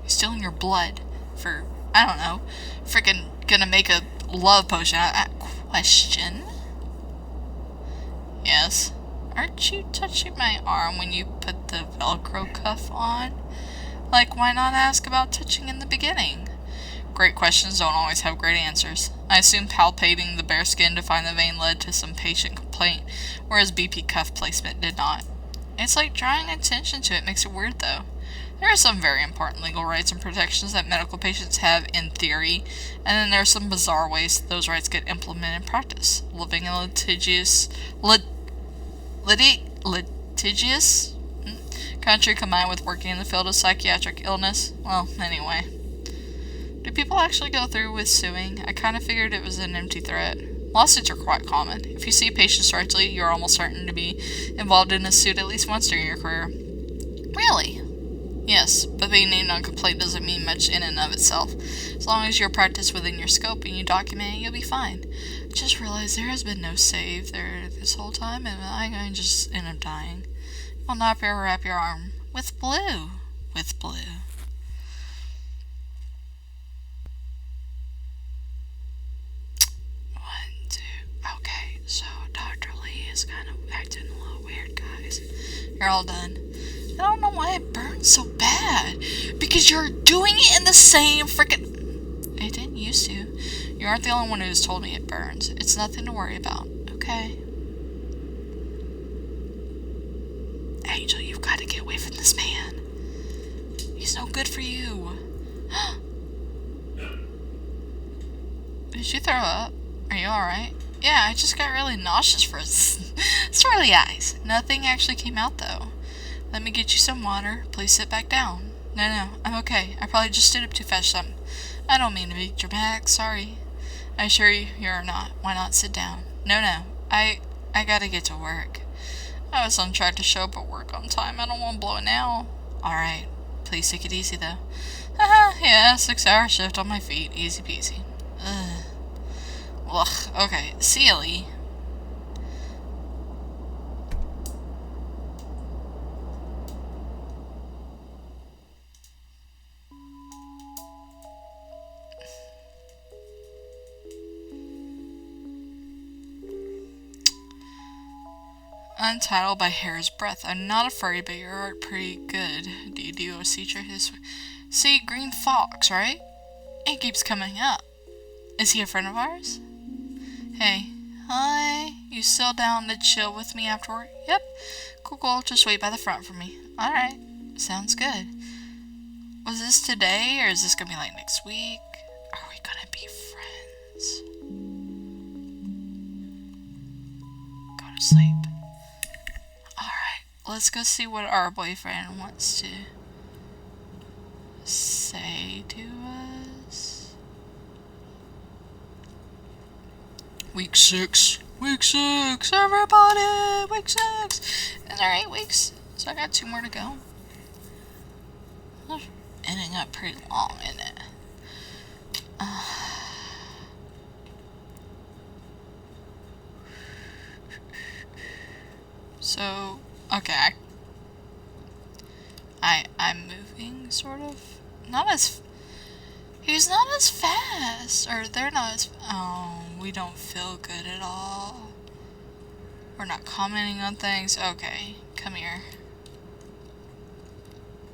[SPEAKER 1] He's stealing your blood for, I don't know, freaking gonna make a love potion. Question? Yes. Aren't you touching my arm when you put the Velcro cuff on? Like, why not ask about touching in the beginning? Great questions don't always have great answers. I assume palpating the bare skin to find the vein led to some patient complaint, whereas BP cuff placement did not. It's like drawing attention to it makes it weird, though. There are some very important legal rights and protections that medical patients have in theory, and then there are some bizarre ways those rights get implemented in practice. Living in litigious country combined with working in the field of psychiatric illness. Well, anyway. Do people actually go through with suing? I kind of figured it was an empty threat. Lawsuits are quite common. If you see patients rightly, you're almost certain to be involved in a suit at least once during your career. Really? Yes, but being named on complaint doesn't mean much in and of itself. As long as you're practiced within your scope and you document it, you'll be fine. Just realize there has been no save there this whole time, and I'm going to just end up dying. Will not wrap your arm with blue. With blue. Okay, so Dr. Lee is kind of acting a little weird, guys. You're all done. I don't know why it burns so bad. Because you're doing it in the same frickin'... It didn't used to. You aren't the only one who's told me it burns. It's nothing to worry about, okay? Angel, you've got to get away from this man. He's no good for you. Did you throw up? Are you alright? Yeah, I just got really nauseous for a swirly eyes. Nothing actually came out, though. Let me get you some water. Please sit back down. No, I'm okay. I probably just stood up too fast. I don't mean to be dramatic. Sorry. I assure you, you're not. Why not sit down? No. I gotta get to work. I was on track to show up at work on time. I don't want to blow it now. Alright. Please take it easy, though. Haha, yeah, 6-hour shift on my feet. Easy peasy. Ugh, okay, silly. Untitled by Hair's Breadth. I'm not afraid, but your art pretty good. Do you do a sea trick this way? See, Green Fox, right? It keeps coming up. Is he a friend of ours? Hey. Hi. You still down to chill with me after work? Yep. Cool. Just wait by the front for me. Alright. Sounds good. Was this today, or is this gonna be like next week? Are we gonna be friends? Go to sleep. Alright. Let's go see what our boyfriend wants to say to us. Week 6. Week 6, everybody! Week 6! And there are 8 weeks, so I got 2 more to go. Ending up pretty long, isn't it? So, okay, I'm moving, sort of. Not as... He's not as fast, or they're not as... Oh, we don't feel good at all. We're not commenting on things. Okay, come here.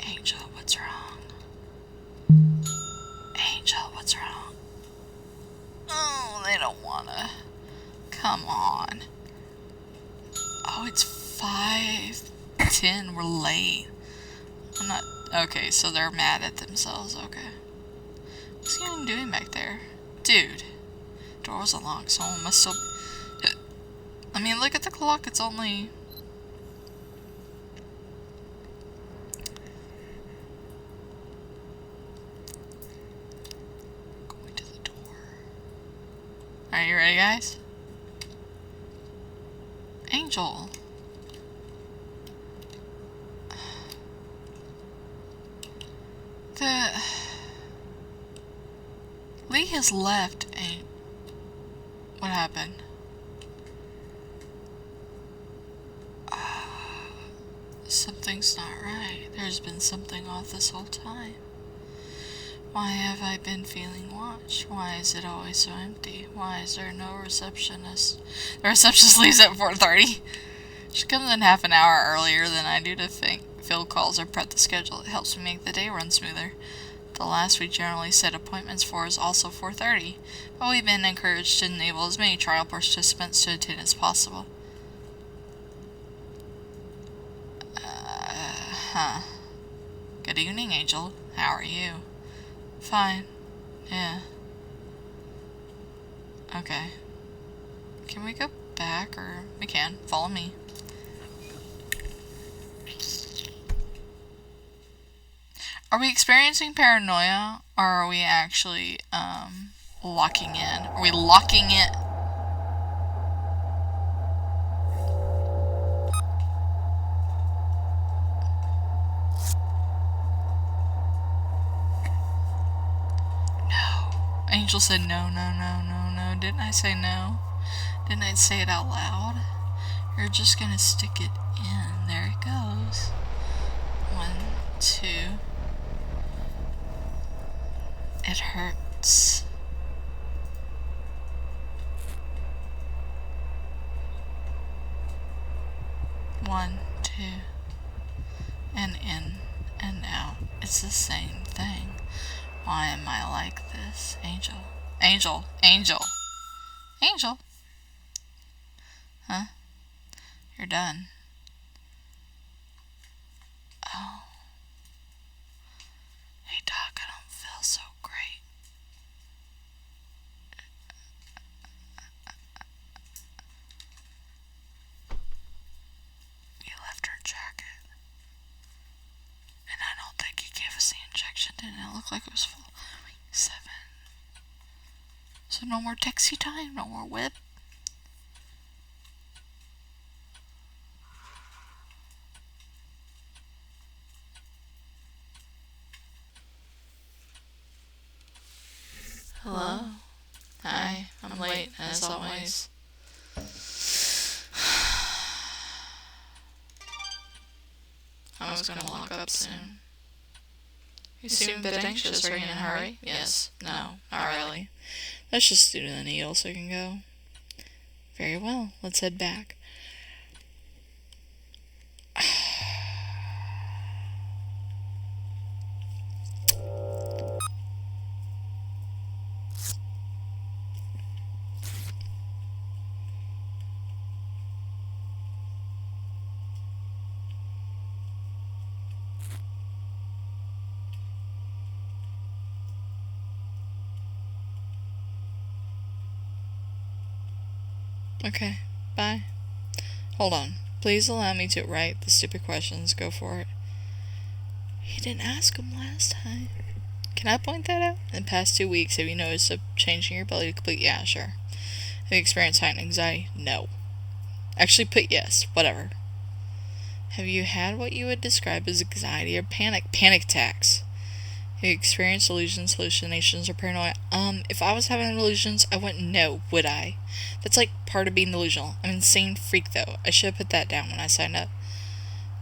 [SPEAKER 1] Angel, what's wrong? Angel, what's wrong? Oh, they don't wanna. Come on. Oh, it's 5:10. We're late. I'm not... Okay, so they're mad at themselves. Okay. What's he even doing back there? Dude. Door was unlocked. Someone must still... I mean, look at the clock. It's only... Going to the door. Are you ready, guys? Angel. Lee has left. What happened? Something's not right. There's been something off this whole time. Why have I been feeling watched? Why is it always so empty? Why is there no receptionist? The receptionist leaves at 4:30. She comes in half an hour earlier than I do to fill calls or prep the schedule. It helps me make the day run smoother. The last we generally set appointments for is also 4:30, but we've been encouraged to enable as many trial participants to attend as possible. Good evening, Angel. How are you? Fine. Yeah. Okay. Can we go back, or we can? Follow me. Are we experiencing paranoia, or are we actually, locking in? Are we locking it? No. Angel said no, no, no, no, no. Didn't I say no? Didn't I say it out loud? You're just gonna stick it in. There it goes. 1, 2... It hurts. One, two, and in and out. It's the same thing. Why am I like this? Angel. Angel. Angel. Angel. Huh? You're done. Oh. Hey, Doc, I don't feel so great. You left her jacket. And I don't think he gave us the injection, didn't it? Look like it was full. 7. So no more taxi time? No more whip?
[SPEAKER 2] Hello? Hi, I'm late, as always. I was gonna lock up soon. You seem a bit anxious. Are you in a hurry? Yes. No, not really.
[SPEAKER 1] Let's just do the needle so we can go. Very well, let's head back. Okay, bye. Hold on. Please allow me to write the stupid questions. Go for it. He didn't ask them last time. Can I point that out? In the past 2 weeks, have you noticed a change in your ability to complete? Yeah, sure. Have you experienced heightened anxiety? No. Actually put yes. Whatever. Have you had what you would describe as anxiety or panic attacks? Have you experienced illusions, hallucinations, or paranoia? If I was having illusions, I wouldn't know, would I? That's like part of being delusional. I'm an insane freak, though. I should have put that down when I signed up.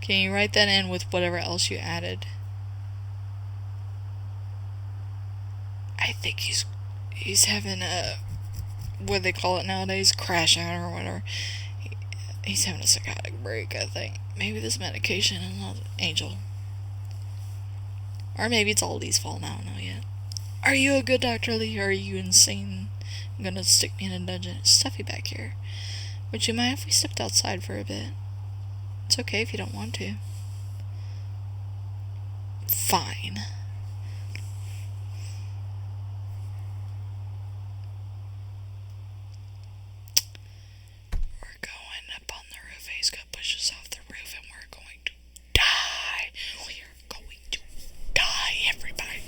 [SPEAKER 1] Can you write that in with whatever else you added? I think he's having a, what they call it nowadays, crash out or whatever. He's having a psychotic break, I think. Maybe this medication is not Angel. Or maybe it's Aldi's fault, I don't know yet. Are you a good Dr. Lee, or are you insane? I'm gonna stick me in a dungeon. It's stuffy back here. Would you mind if we stepped outside for a bit? It's okay if you don't want to. Fine. We're going up on the roof. He's gonna push us off the roof and we're going to die. We're going to die, everybody.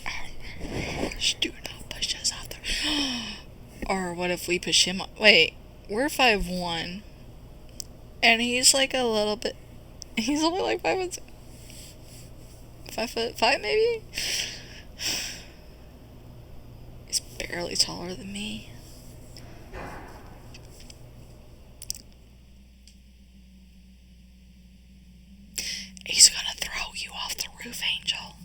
[SPEAKER 1] Do not push us off the roof. Or what if we push him off? Wait, we're 5'1". And he's like a little bit. He's only like 5'5", maybe? He's barely taller than me. He's gonna throw you off the roof, Angel.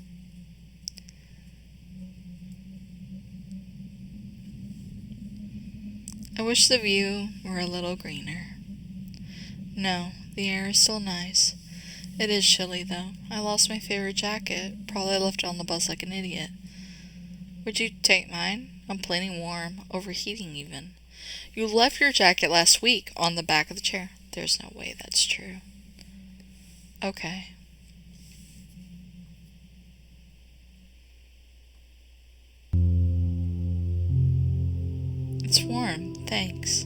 [SPEAKER 1] I wish the view were a little greener. No, the air is still nice. It is chilly, though. I lost my favorite jacket. Probably left it on the bus like an idiot. Would you take mine? I'm plenty warm. Overheating, even. You left your jacket last week on the back of the chair. There's no way that's true. Okay. It's warm. Thanks.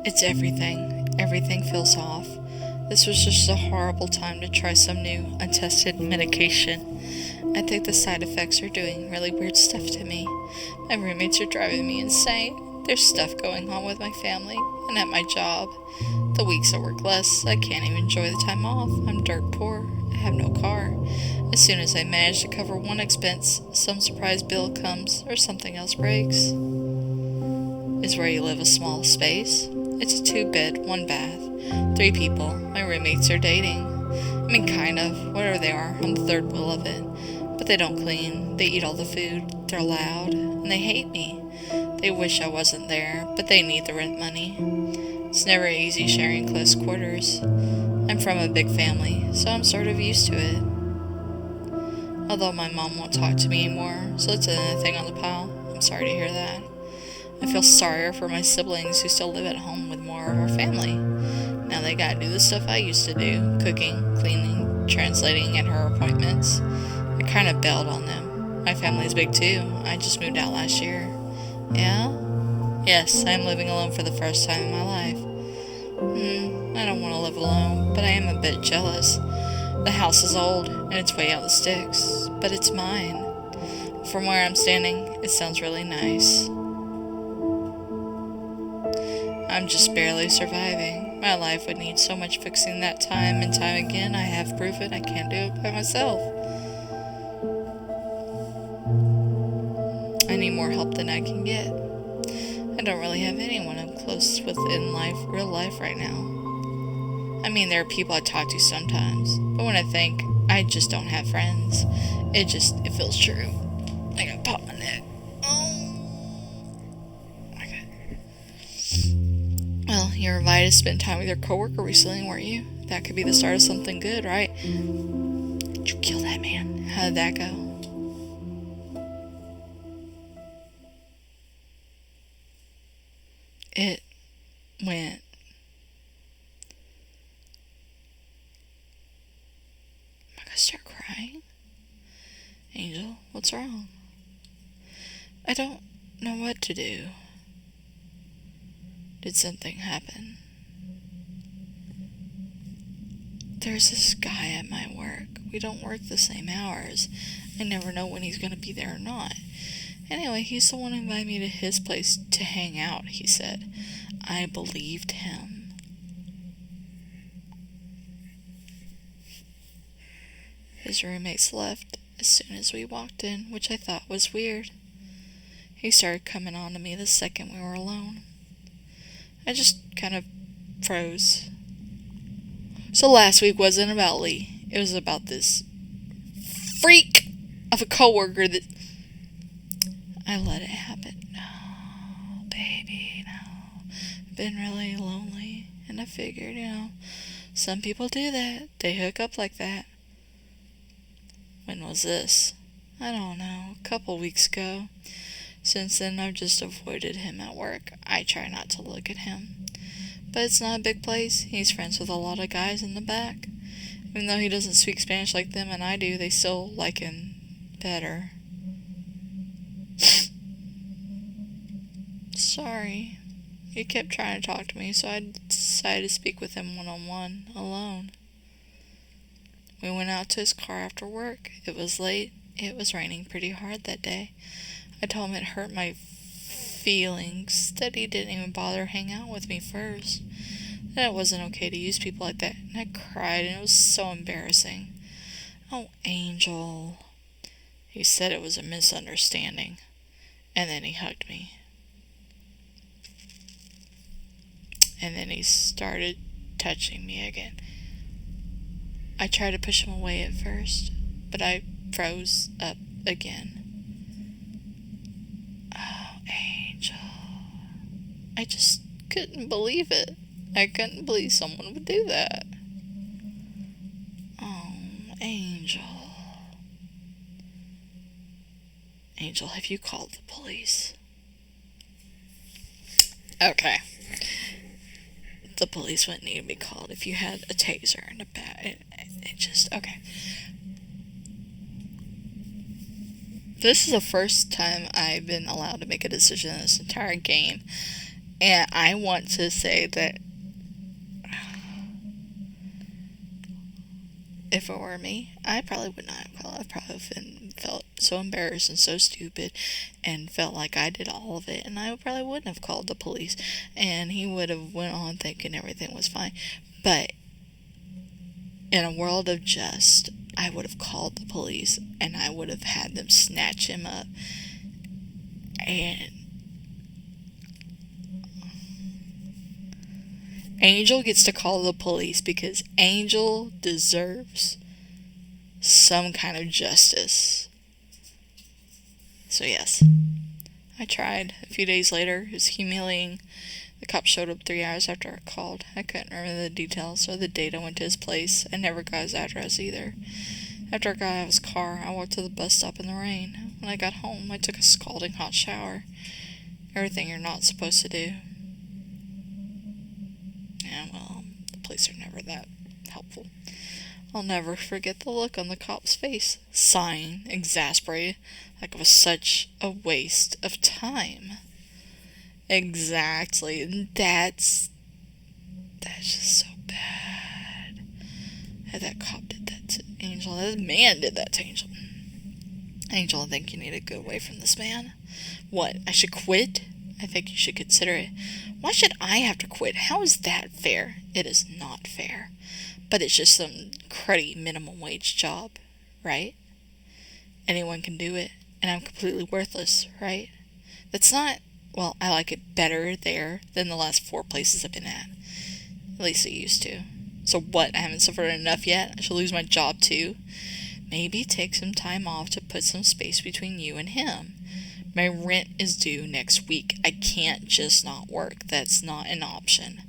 [SPEAKER 1] It's everything. Everything feels off. This was just a horrible time to try some new, untested medication. I think the side effects are doing really weird stuff to me. My roommates are driving me insane. There's stuff going on with my family and at my job. The weeks I work less, I can't even enjoy the time off. I'm dirt poor. I have no car. As soon as I manage to cover one expense, some surprise bill comes or something else breaks. Is where you live a small space? It's a 2-bed, 1-bath, 3 people. My roommates are dating. I mean, kind of. Whatever they are, I'm the third wheel of it. But they don't clean. They eat all the food. They're loud. And they hate me. They wish I wasn't there, but they need the rent money. It's never easy sharing close quarters. I'm from a big family, so I'm sort of used to it. Although my mom won't talk to me anymore, so it's another thing on the pile. I'm sorry to hear that. I feel sorrier for my siblings who still live at home with more of our family. Now they gotta do the stuff I used to do. Cooking, cleaning, translating at her appointments. I kinda bailed on them. My family's big too. I just moved out last year. Yeah? Yes, I'm living alone for the first time in my life. I don't want to live alone, but I am a bit jealous. The house is old, and it's way out the sticks, but it's mine. From where I'm standing, it sounds really nice. I'm just barely surviving. My life would need so much fixing that time and time again. I have proven I can't do it by myself. I need more help than I can get. I don't really have anyone I'm close with in real life right now. I mean, there are people I talk to sometimes, but when I think I just don't have friends, it feels true. I gotta pop my neck. Okay. Well, you were invited to spend time with your coworker recently, weren't you? That could be the start of something good, right? Did you kill that man? How did that go? It went. Am I gonna start crying? Angel, what's wrong? I don't know what to do. Did something happen? There's this guy at my work. We don't work the same hours. I never know when he's going to be there or not. Anyway, he's the one who invited me to his place to hang out, he said. I believed him. His roommates left as soon as we walked in, which I thought was weird. He started coming on to me the second we were alone. I just kind of froze. So last week wasn't about Lee. It was about this freak of a coworker that I let it happen. No, baby, no. I've been really lonely, and I figured, some people do that. They hook up like that. When was this? I don't know, a couple weeks ago. Since then, I've just avoided him at work. I try not to look at him. But it's not a big place. He's friends with a lot of guys in the back. Even though he doesn't speak Spanish like them and I do, they still like him better. Sorry. He kept trying to talk to me, so I decided to speak with him one-on-one, alone. We went out to his car after work. It was late. It was raining pretty hard that day. I told him it hurt my feelings that he didn't even bother to hang out with me first. That it wasn't okay to use people like that. And I cried, and it was so embarrassing. Oh, Angel. He said it was a misunderstanding. And then he hugged me. And then he started touching me again. I tried to push him away at first, but I froze up again. Oh, Angel. I just couldn't believe it. I couldn't believe someone would do that. Oh, Angel. Angel, have you called the police? Okay. The police wouldn't need to be called if you had a taser and a bat. It just, okay. This is the first time I've been allowed to make a decision in this entire game. And I want to say that if it were me, I probably would not have called. I probably felt so embarrassed and so stupid and felt like I did all of it, and I probably wouldn't have called the police, and he would have went on thinking everything was fine. But in a world of just, I would have called the police, and I would have had them snatch him up. And Angel gets to call the police because Angel deserves some kind of justice. So yes, I tried. A few days later, it was humiliating. The cop showed up 3 hours after I called. I couldn't remember the details or the date I went to his place. I never got his address either. After I got out of his car, I walked to the bus stop in the rain. When I got home, I took a scalding hot shower. Everything you're not supposed to do. Yeah, well, the police are never that helpful. I'll never forget the look on the cop's face, sighing, exasperated, like it was such a waste of time. Exactly, and that's just so bad. That cop did that to Angel. That man did that to Angel. Angel, I think you need to go away from this man. What, I should quit? I think you should consider it. Why should I have to quit? How is that fair? It is not fair. But it's just some cruddy minimum wage job, right? Anyone can do it, and I'm completely worthless, right? That's not, well, I like it better there than the last 4 places I've been at. At least I used to. So what, I haven't suffered enough yet? I should lose my job too? Maybe take some time off to put some space between you and him. My rent is due next week. I can't just not work. That's not an option.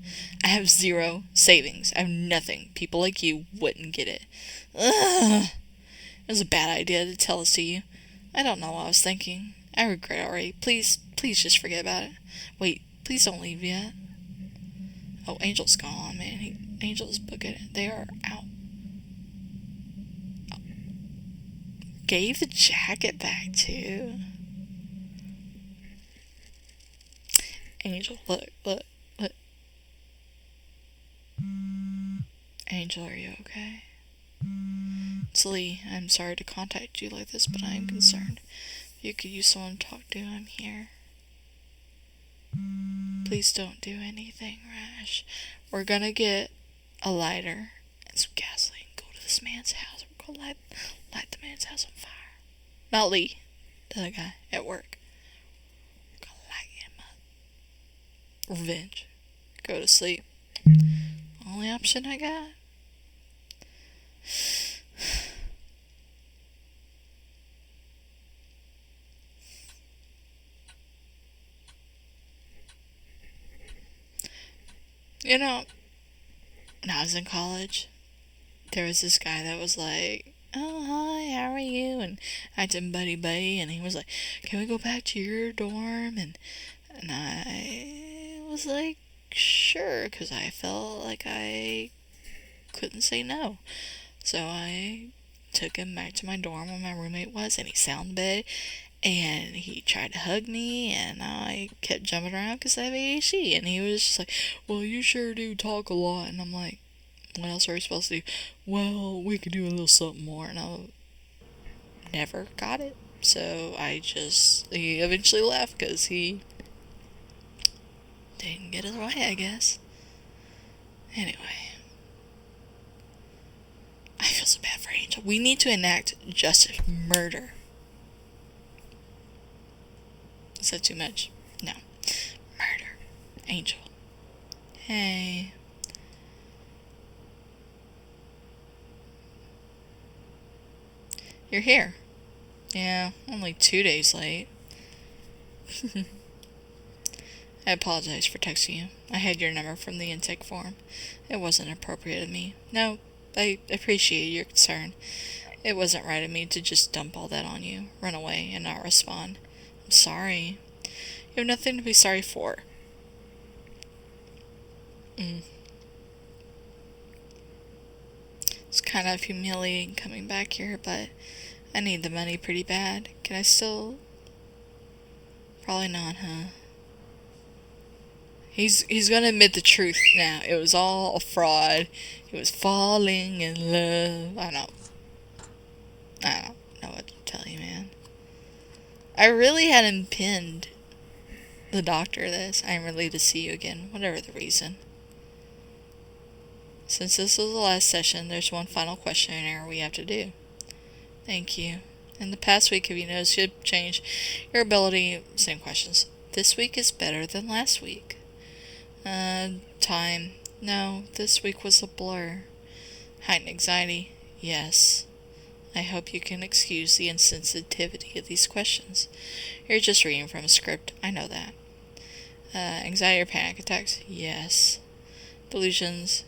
[SPEAKER 1] I have 0 savings. I have nothing. People like you wouldn't get it. Ugh. It was a bad idea to tell this to you. I don't know what I was thinking. I regret it already. Please just forget about it. Wait, please don't leave yet. Oh, Angel's gone, man. Angel's booking it. They are out. Oh. Gave the jacket back, too. Angel, look. Angel, are you okay? It's Lee. I'm sorry to contact you like this, but I am concerned. If you could use someone to talk to, I'm here. Please don't do anything rash. We're gonna get a lighter and some gasoline. Go to this man's house. We're gonna light the man's house on fire. Not Lee, the other guy at work. We're gonna light him up. Revenge. Go to sleep. Only option I got. You know, when I was in college, there was this guy that was like, oh, hi, how are you? And I had him buddy, and he was like, can we go back to your dorm? And I was like, sure, because I felt like I couldn't say no. So I took him back to my dorm where my roommate was, and he sat on the bed, and he tried to hug me, and I kept jumping around because I have ADHD, and he was just like, well, you sure do talk a lot, and I'm like, what else are we supposed to do? Well, we could do a little something more, and I never got it, so he eventually left because he didn't get his way, I guess. Anyway, I feel so bad for Angel. We need to enact justice. Murder. Is that too much? No. Murder. Angel. Hey. You're here. Yeah, only 2 days late. I apologize for texting you. I had your number from the intake form. It wasn't appropriate of me. No, I appreciate your concern. It wasn't right of me to just dump all that on you, run away, and not respond. I'm sorry. You have nothing to be sorry for. It's kind of humiliating coming back here, but I need the money pretty bad. Can I still... Probably not, huh? He's gonna admit the truth now. It was all a fraud. He was falling in love. I don't know what to tell you, man. I really had him pinned. The doctor this. I am relieved to see you again, whatever the reason. Since this was the last session, there's one final questionnaire we have to do. Thank you. In the past week, have you noticed you've changed your ability? Same questions. This week is better than last week. Time. No, this week was a blur. Heightened anxiety. Yes. I hope you can excuse the insensitivity of these questions. You're just reading from a script. I know that. Anxiety or panic attacks? Yes. Delusions?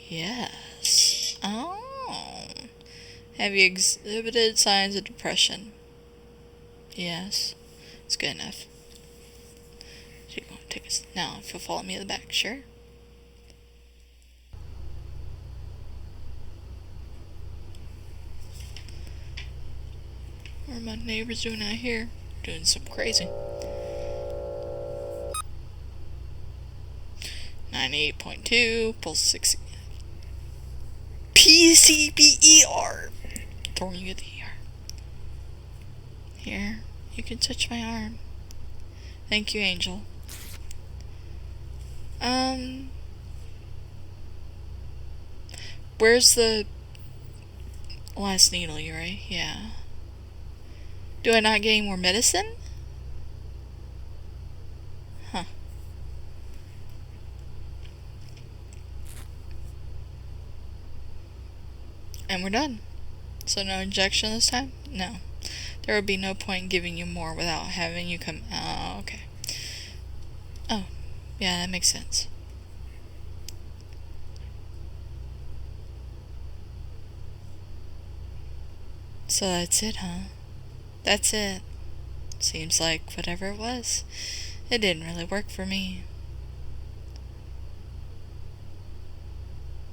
[SPEAKER 1] Yes. Oh. Have you exhibited signs of depression? Yes. It's good enough. So you're going to take us now. If you'll follow me in the back, sure? What are my neighbors doing out here? Doing something crazy. 98.2, pulse 60. PCBER. Throwing you at the ER. Here, you can touch my arm. Thank you, Angel. Where's the last needle, you right? Yeah. Do I not get any more medicine? Huh. And we're done. So no injection this time? No. There would be no point in giving you more without having you come... Oh, okay. Oh, yeah, that makes sense. So that's it, huh? That's it. Seems like whatever it was, it didn't really work for me.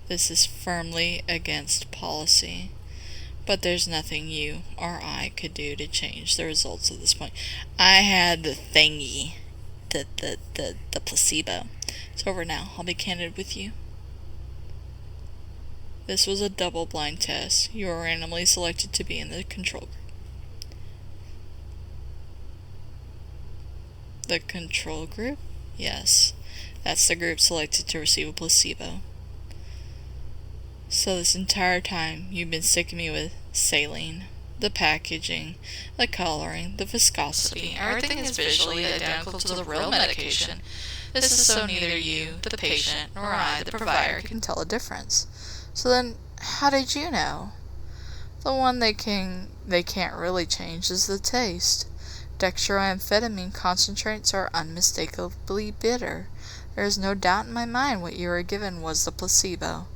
[SPEAKER 1] This is firmly against policy, but there's nothing you or I could do to change the results at this point. I had the thingy, the placebo. It's over now. I'll be candid with you. This was a double-blind test. You were randomly selected to be in the control group. The control group? Yes. That's the group selected to receive a placebo. So this entire time, you've been sticking me with saline, the packaging, the coloring, the viscosity.
[SPEAKER 2] Everything is visually identical to the real medication. This is so neither you, the patient, nor I, the provider, can tell a difference.
[SPEAKER 1] So then, how did you know? The one they can't really change is the taste. Dextroamphetamine concentrates are unmistakably bitter. There is no doubt in my mind what you were given was the placebo.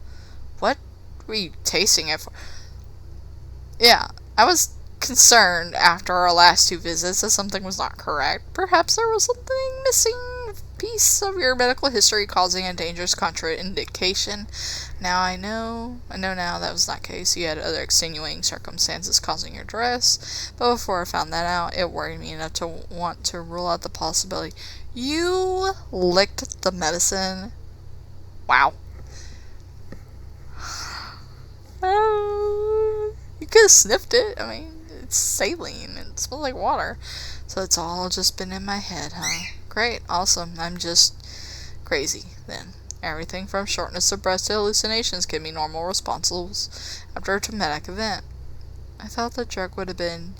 [SPEAKER 1] What were you tasting it for? Yeah, I was concerned after our last 2 visits that something was not correct. Perhaps there was something missing piece of your medical history causing a dangerous contraindication. Now I know now that was not the case. You had other extenuating circumstances causing your duress, but before I found that out, it worried me enough to want to rule out the possibility. You licked the medicine? Wow. You could have sniffed it. I mean, it's saline. It smells like water. So it's all just been in my head, huh? Great. Awesome. I'm just crazy, then. Everything from shortness of breath to hallucinations can be normal responses after a traumatic event. I thought the drug would have been,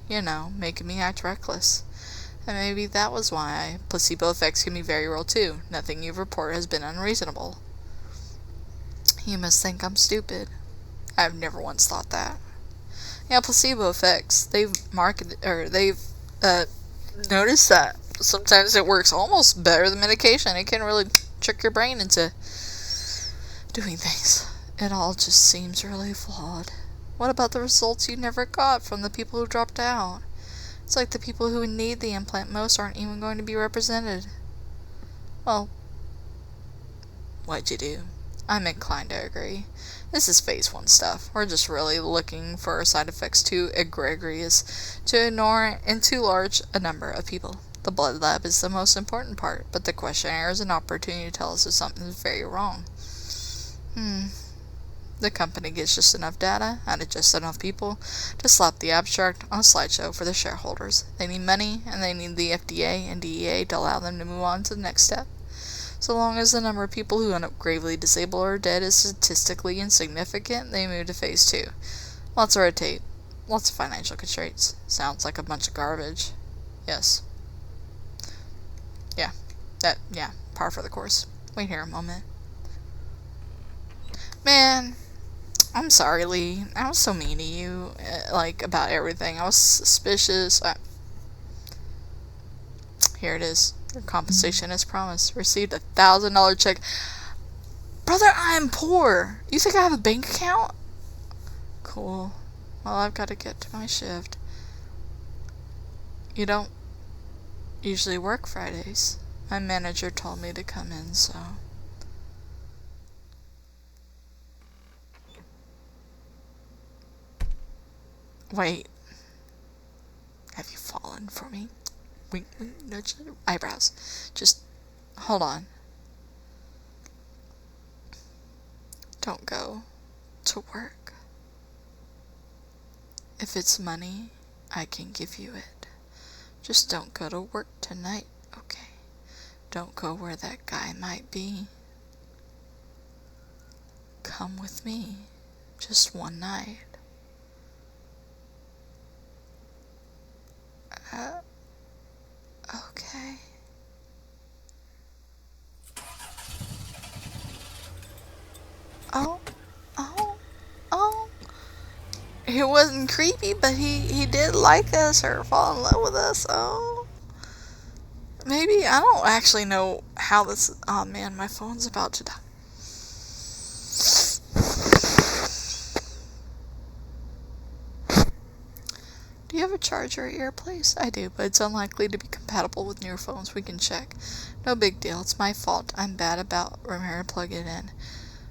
[SPEAKER 1] making me act reckless. And maybe that was why. Placebo effects can be very real, too. Nothing you've reported has been unreasonable. You must think I'm stupid. I've never once thought that. Yeah, placebo effects. They've noticed that sometimes it works almost better than medication. It can really trick your brain into doing things. It all just seems really flawed. What about the results you never got from the people who dropped out? It's like the people who need the implant most aren't even going to be represented. Well, what'd you do? I'm inclined to agree. This is phase 1 stuff. We're just really looking for side effects too egregious to ignore in too large a number of people. The blood lab is the most important part, but the questionnaire is an opportunity to tell us if something is very wrong. The company gets just enough data out of just enough people to slap the abstract on a slideshow for the shareholders. They need money, and they need the FDA and DEA to allow them to move on to the next step. So long as the number of people who end up gravely disabled or dead is statistically insignificant, they move to phase 2. Lots of red tape. Lots of financial constraints. Sounds like a bunch of garbage. Yes. Yeah. Par for the course. Wait here a moment. Man, I'm sorry, Lee. I was so mean to you, about everything. I was suspicious. Here it is. Your compensation as promised. Received $1,000 check. Brother, I am poor. You think I have a bank account? Cool. Well, I've got to get to my shift. You don't usually work Fridays. My manager told me to come in, so... Wait. Have you fallen for me? Wink, wink, nudge, eyebrows. Just hold on. Don't go to work. If it's money, I can give you it. Just don't go to work tonight, okay? Don't go where that guy might be. Come with me. Just one night. Okay. Oh. He wasn't creepy, but he did like us or fall in love with us. Oh. Maybe, I don't actually know how this... Oh man, my phone's about to die. Do you have a charger at your place? I do, but it's unlikely to be compatible with newer phones. We can check. No big deal. It's my fault. I'm bad about remembering to plug it in.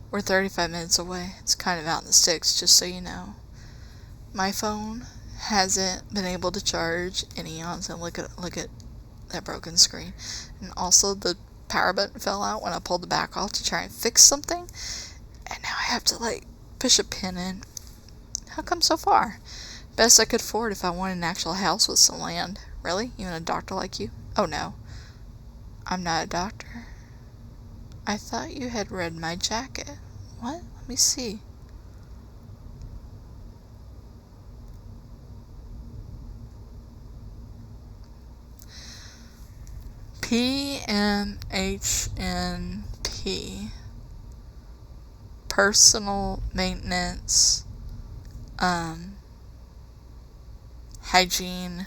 [SPEAKER 1] We're 35 minutes away. It's kind of out in the sticks, just so you know. My phone hasn't been able to charge in eons, and look at that broken screen. And also, the power button fell out when I pulled the back off to try and fix something. And now I have to,
[SPEAKER 2] push a pin in. How come so far? Best I could afford if I wanted an actual house with some land. Really? Even a doctor like you? Oh no. I'm not a doctor. I thought you had read my jacket. What? Let me see. PMHNP. Personal maintenance, hygiene,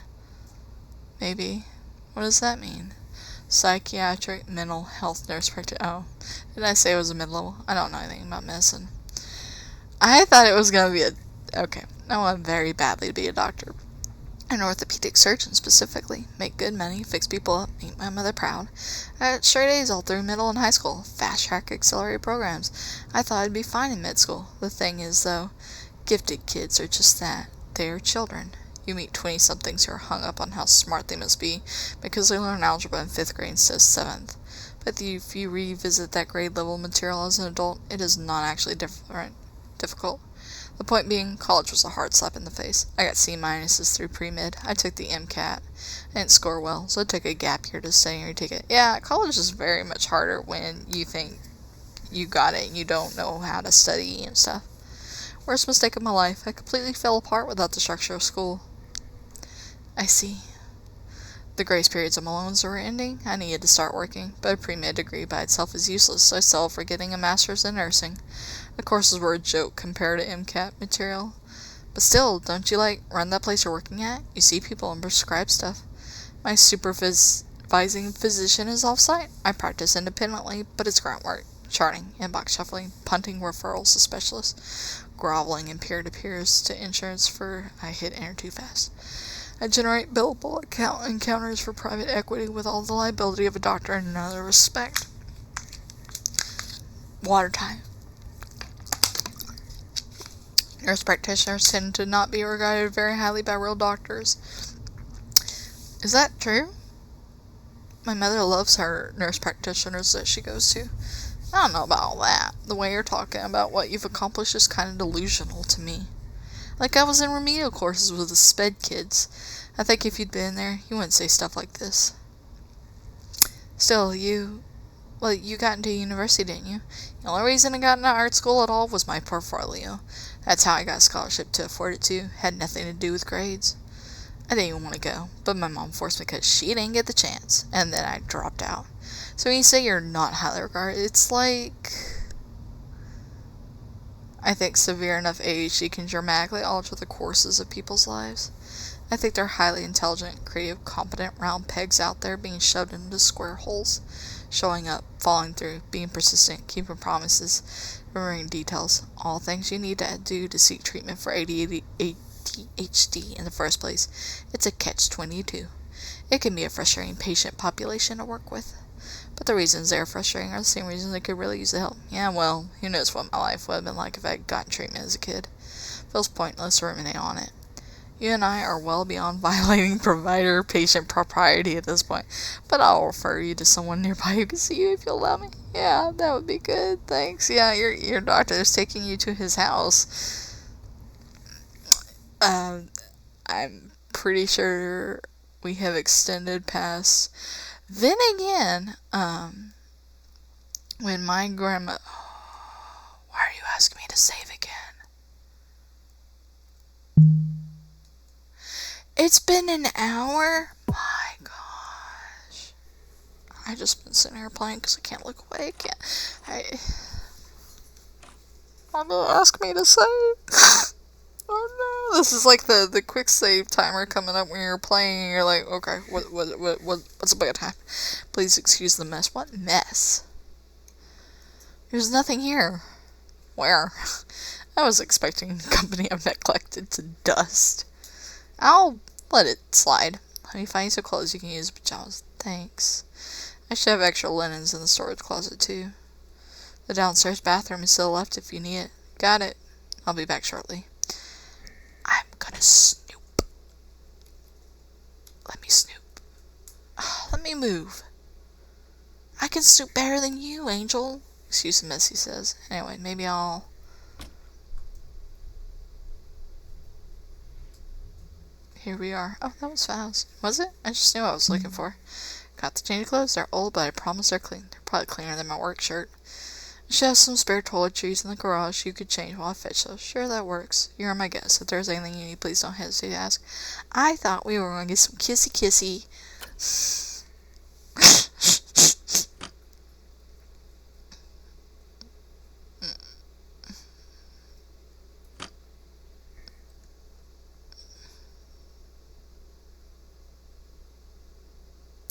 [SPEAKER 2] maybe. What does that mean? Psychiatric mental health nurse practitioner. Oh, did I say it was a mid-level? I don't know anything about medicine. I thought it was going to be okay, I want very badly to be a doctor. An orthopedic surgeon, specifically. Make good money, fix people up, make my mother proud. I got straight A's all through middle and high school. Fast-track accelerated programs. I thought I'd be fine in med school. The thing is, though, gifted kids are just that. They are children. You meet 20-somethings who are hung up on how smart they must be because they learn algebra in 5th grade instead of 7th. But if you revisit that grade-level material as an adult, it is not actually difficult. The point being, college was a hard slap in the face. I got C-minuses through pre-mid. I took the MCAT. I didn't score well, so I took a gap year to study and retake it. Yeah, college is very much harder when you think you got it and you don't know how to study and stuff. Worst mistake of my life. I completely fell apart without the structure of school. I see. The grace periods of my loans were ending. I needed to start working, but a pre-med degree by itself is useless, so I settled for getting a master's in nursing. The courses were a joke compared to MCAT material. But still, don't you, run that place you're working at? You see people and prescribe stuff. My supervising physician is off-site. I practice independently, but it's grunt work. Charting, inbox shuffling, punting referrals to specialists, groveling in peer-to-peers to insurance for I hit enter too fast. I generate billable encounters for private equity with all the liability of a doctor in another respect. Water time. Nurse practitioners tend to not be regarded very highly by real doctors. Is that true? My mother loves her nurse practitioners that she goes to. I don't know about all that. The way you're talking about what you've accomplished is kind of delusional to me. I was in remedial courses with the SPED kids. I think if you'd been there, you wouldn't say stuff like this. Still, you got into university, didn't you? The only reason I got into art school at all was my portfolio. That's how I got a scholarship to afford it too. Had nothing to do with grades. I didn't even want to go, but my mom forced me because she didn't get the chance, and then I dropped out. So when you say you're not highly regarded, it's I think severe enough ADHD can dramatically alter the courses of people's lives. I think they're highly intelligent, creative, competent, round pegs out there being shoved into square holes. Showing up, following through, being persistent, keeping promises, remembering details. All things you need to do to seek treatment for ADHD in the first place. It's a catch-22. It can be a frustrating patient population to work with. But the reasons they're frustrating are the same reasons they could really use the help. Yeah, well, who knows what my life would have been like if I had gotten treatment as a kid. Feels pointless to ruminate on it. You and I are well beyond violating provider-patient propriety at this point, but I'll refer you to someone nearby who can see you if you'll allow me. Yeah, that would be good, thanks. Yeah, your doctor is taking you to his house. I'm pretty sure we have extended past. Then again, when my grandma... Why are you asking me to save again? It's been an hour? My gosh. I just been sitting here playing because I can't look away. Why did you ask me to save? Oh no. This is like the quick save timer coming up when you're playing and you're like, okay, what's a bad time? Please excuse the mess. What mess? There's nothing here. Where? I was expecting the company I've neglected to dust. I'll let it slide. Let me find you some clothes you can use as pajamas. Thanks. I should have extra linens in the storage closet too. The downstairs bathroom is still left if you need it. Got it. I'll be back shortly. I'm gonna snoop. Let me snoop. Let me move. I can snoop better than you, Angel. Excuse the mess, he says. Anyway, maybe I'll... here we are. Oh, that was fast. Was it? I just knew what I was looking for. Got the change of clothes. They're old, but I promise they're clean. They're probably cleaner than my work shirt. She has some spare toiletries in the garage you could change while I fetch those. Sure, that works. You're my guest. If there's anything you need, please don't hesitate to ask. I thought we were going to get some kissy.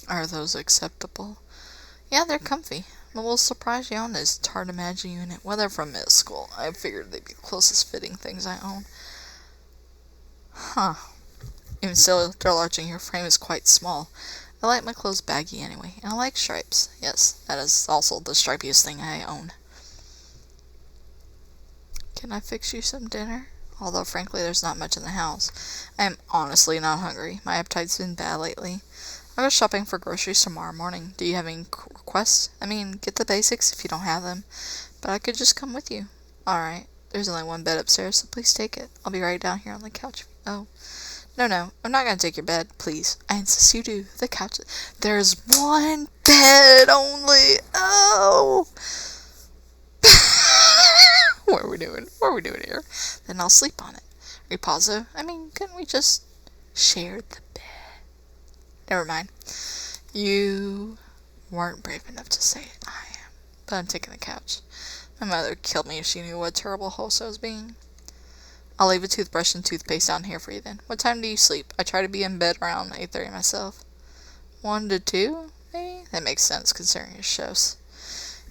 [SPEAKER 2] Are those acceptable? Yeah, they're comfy. I'm a little surprised you own this. It's hard to imagine you in it. Well, they're from middle school. I figured they'd be the closest fitting things I own. Huh. Even still, their large in your frame is quite small. I like my clothes baggy anyway, and I like stripes. Yes, that is also the stripiest thing I own. Can I fix you some dinner? Although, frankly, there's not much in the house. I am honestly not hungry. My appetite's been bad lately. I'll go shopping for groceries tomorrow morning. Do you have any requests? I mean, get the basics if you don't have them. But I could just come with you. Alright. There's only one bed upstairs, so please take it. I'll be right down here on the couch. Oh. No. I'm not gonna take your bed. Please. I insist you do. The couch. There's one bed only. Oh. What are we doing? What are we doing here? Then I'll sleep on it. Riposo. I mean, couldn't we just share the bed? Never mind. You weren't brave enough to say it. I am. But I'm taking the couch. My mother would kill me if she knew what a terrible host I was being. I'll leave a toothbrush and toothpaste down here for you then. What time do you sleep? I try to be in bed around 8:30 myself. 1 to 2, maybe? That makes sense considering your shows.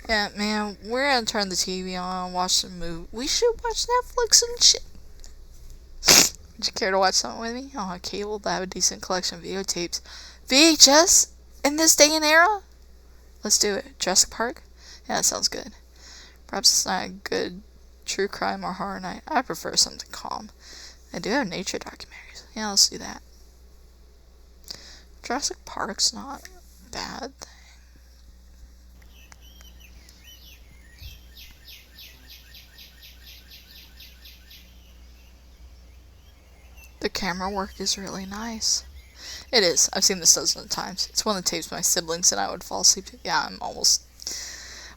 [SPEAKER 2] Yeah, man, we're gonna turn the TV on, watch some movie. We should watch Netflix and shit. Would you care to watch something with me? Oh, cable, that have a decent collection of videotapes. VHS? In this day and era? Let's do it. Jurassic Park? Yeah, that sounds good. Perhaps it's not a good true crime or horror night. I prefer something calm. I do have nature documentaries. Yeah, let's do that. Jurassic Park's not a bad thing. The camera work is really nice. It is. I've seen this dozens of times. It's one of the tapes my siblings and I would fall asleep to. Yeah, I'm almost...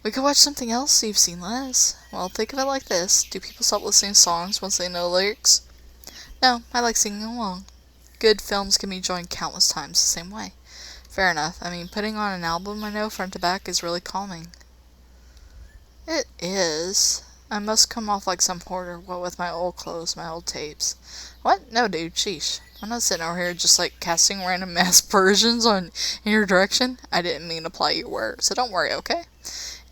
[SPEAKER 2] We could watch something else so you've seen less. Well, think of it like this. Do people stop listening to songs once they know the lyrics? No, I like singing along. Good films can be enjoyed countless times the same way. Fair enough. I mean, putting on an album I know front to back is really calming. It is. I must come off like some hoarder, what with my old clothes, my old tapes. What? No, dude, sheesh. I'm not sitting over here just like casting random aspersions in your direction. I didn't mean to apply your word, so don't worry, okay?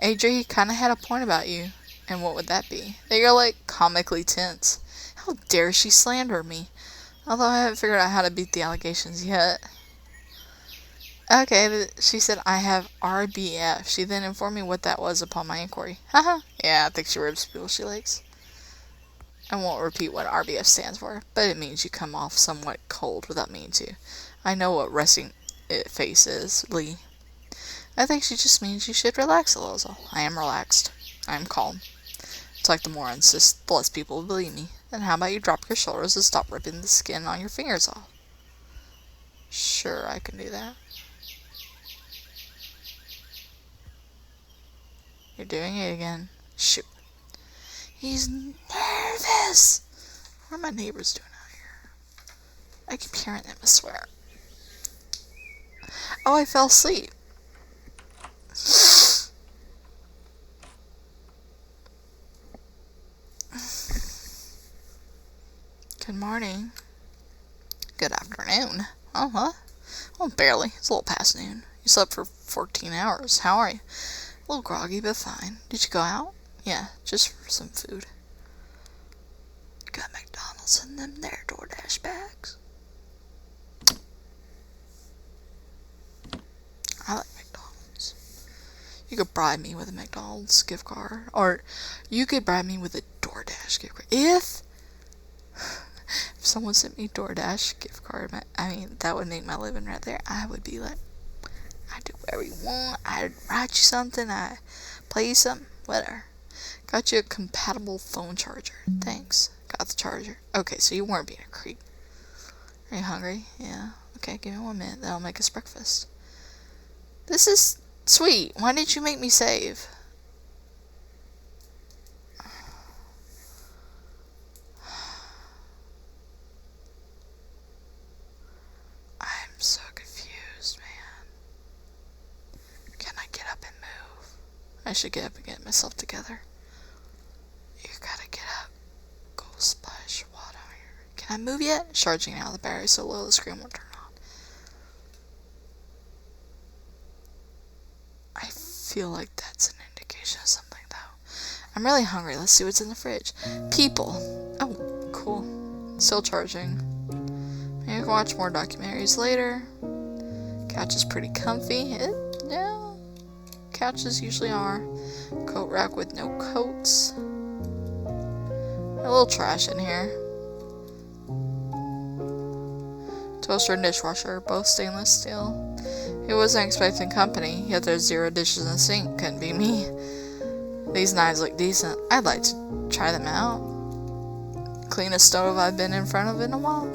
[SPEAKER 2] AJ kinda had a point about you. And what would that be? That you're like comically tense. How dare she slander me? Although I haven't figured out how to beat the allegations yet. Okay, she said I have RBF. She then informed me what that was upon my inquiry. Haha. Yeah, I think she ribs people she likes. I won't repeat what RBF stands for, but it means you come off somewhat cold without meaning to. I know what resting face is, Lee. I think she just means you should relax a little. I am relaxed. I am calm. It's like the more I insist, the less people will believe me. Then how about you drop your shoulders and stop ripping the skin on your fingers off? Sure, I can do that. You're doing it again. Shoot. He's nervous. What are my neighbors doing out here? I keep hearing them, I swear. Oh, I fell asleep. Good morning. Good afternoon. Oh, huh? Well, barely. It's a little past noon. You slept for 14 hours. How are you? A little groggy, but fine. Did you go out? Yeah, just for some food. Got McDonald's in them there DoorDash bags. I like McDonald's. You could bribe me with a McDonald's gift card. Or you could bribe me with a DoorDash gift card. If someone sent me DoorDash gift card, I mean, that would make my living right there. I would be like, I do whatever you want. I'd write you something. I play you something. Whatever. Got you a compatible phone charger. Thanks. Got the charger. Okay, so you weren't being a creep. Are you hungry? Yeah. Okay, give me 1 minute, then I'll make us breakfast. This is sweet. Why didn't you make me save? I'm so confused, man. Can I get up and move? I should get up and get myself together. You gotta get up. Go splash water. Can I move yet? Charging now. The battery's so low the screen won't turn on. I feel like that's an indication of something, though. I'm really hungry. Let's see what's in the fridge. People. Oh, cool. Still charging. Maybe I can watch more documentaries later. Couch is pretty comfy. Yeah. Couches usually are. Coat rack with no coats. A little trash in here. Toaster and dishwasher, both stainless steel. He wasn't expecting company, yet there's 0 dishes in the sink. Couldn't be me. These knives look decent. I'd like to try them out. Cleanest stove I've been in front of in a while.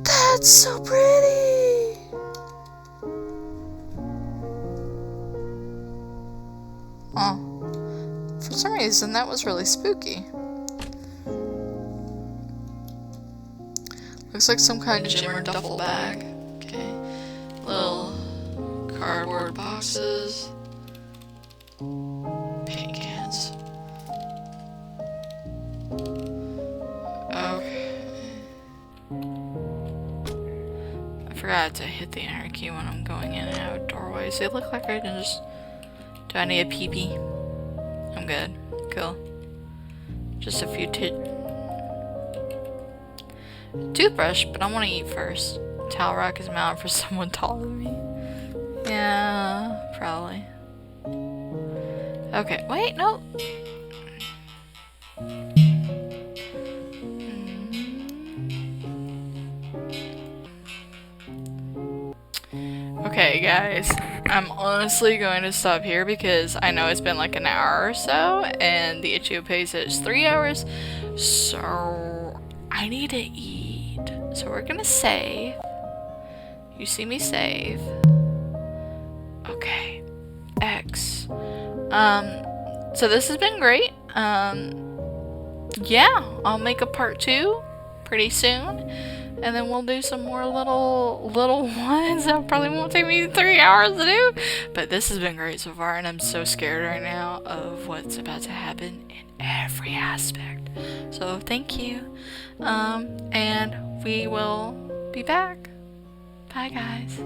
[SPEAKER 2] That's so pretty! Oh. For some reason, that was really spooky. Looks like some kind of gym or duffel bag. Okay. Little cardboard boxes. Paint cans. Okay. I forgot to hit the enter key when I'm going in and out of doorways. They look like I can just... Do I need a pee-pee? I'm good. Cool. Just a few toothbrush, but I want to eat first. Towel rack is mounted for someone taller than me. Yeah, probably. Okay, wait, no. Okay, guys. I'm honestly going to stop here because I know it's been like an hour or so, and the itch.io page says 3 hours, so I need to eat. So we're gonna save. You see me save. Okay. X. So this has been great. Yeah, I'll make a part 2 pretty soon. And then we'll do some more little ones that probably won't take me 3 hours to do. But this has been great so far, and I'm so scared right now of what's about to happen in every aspect. So thank you. And we will be back. Bye, guys.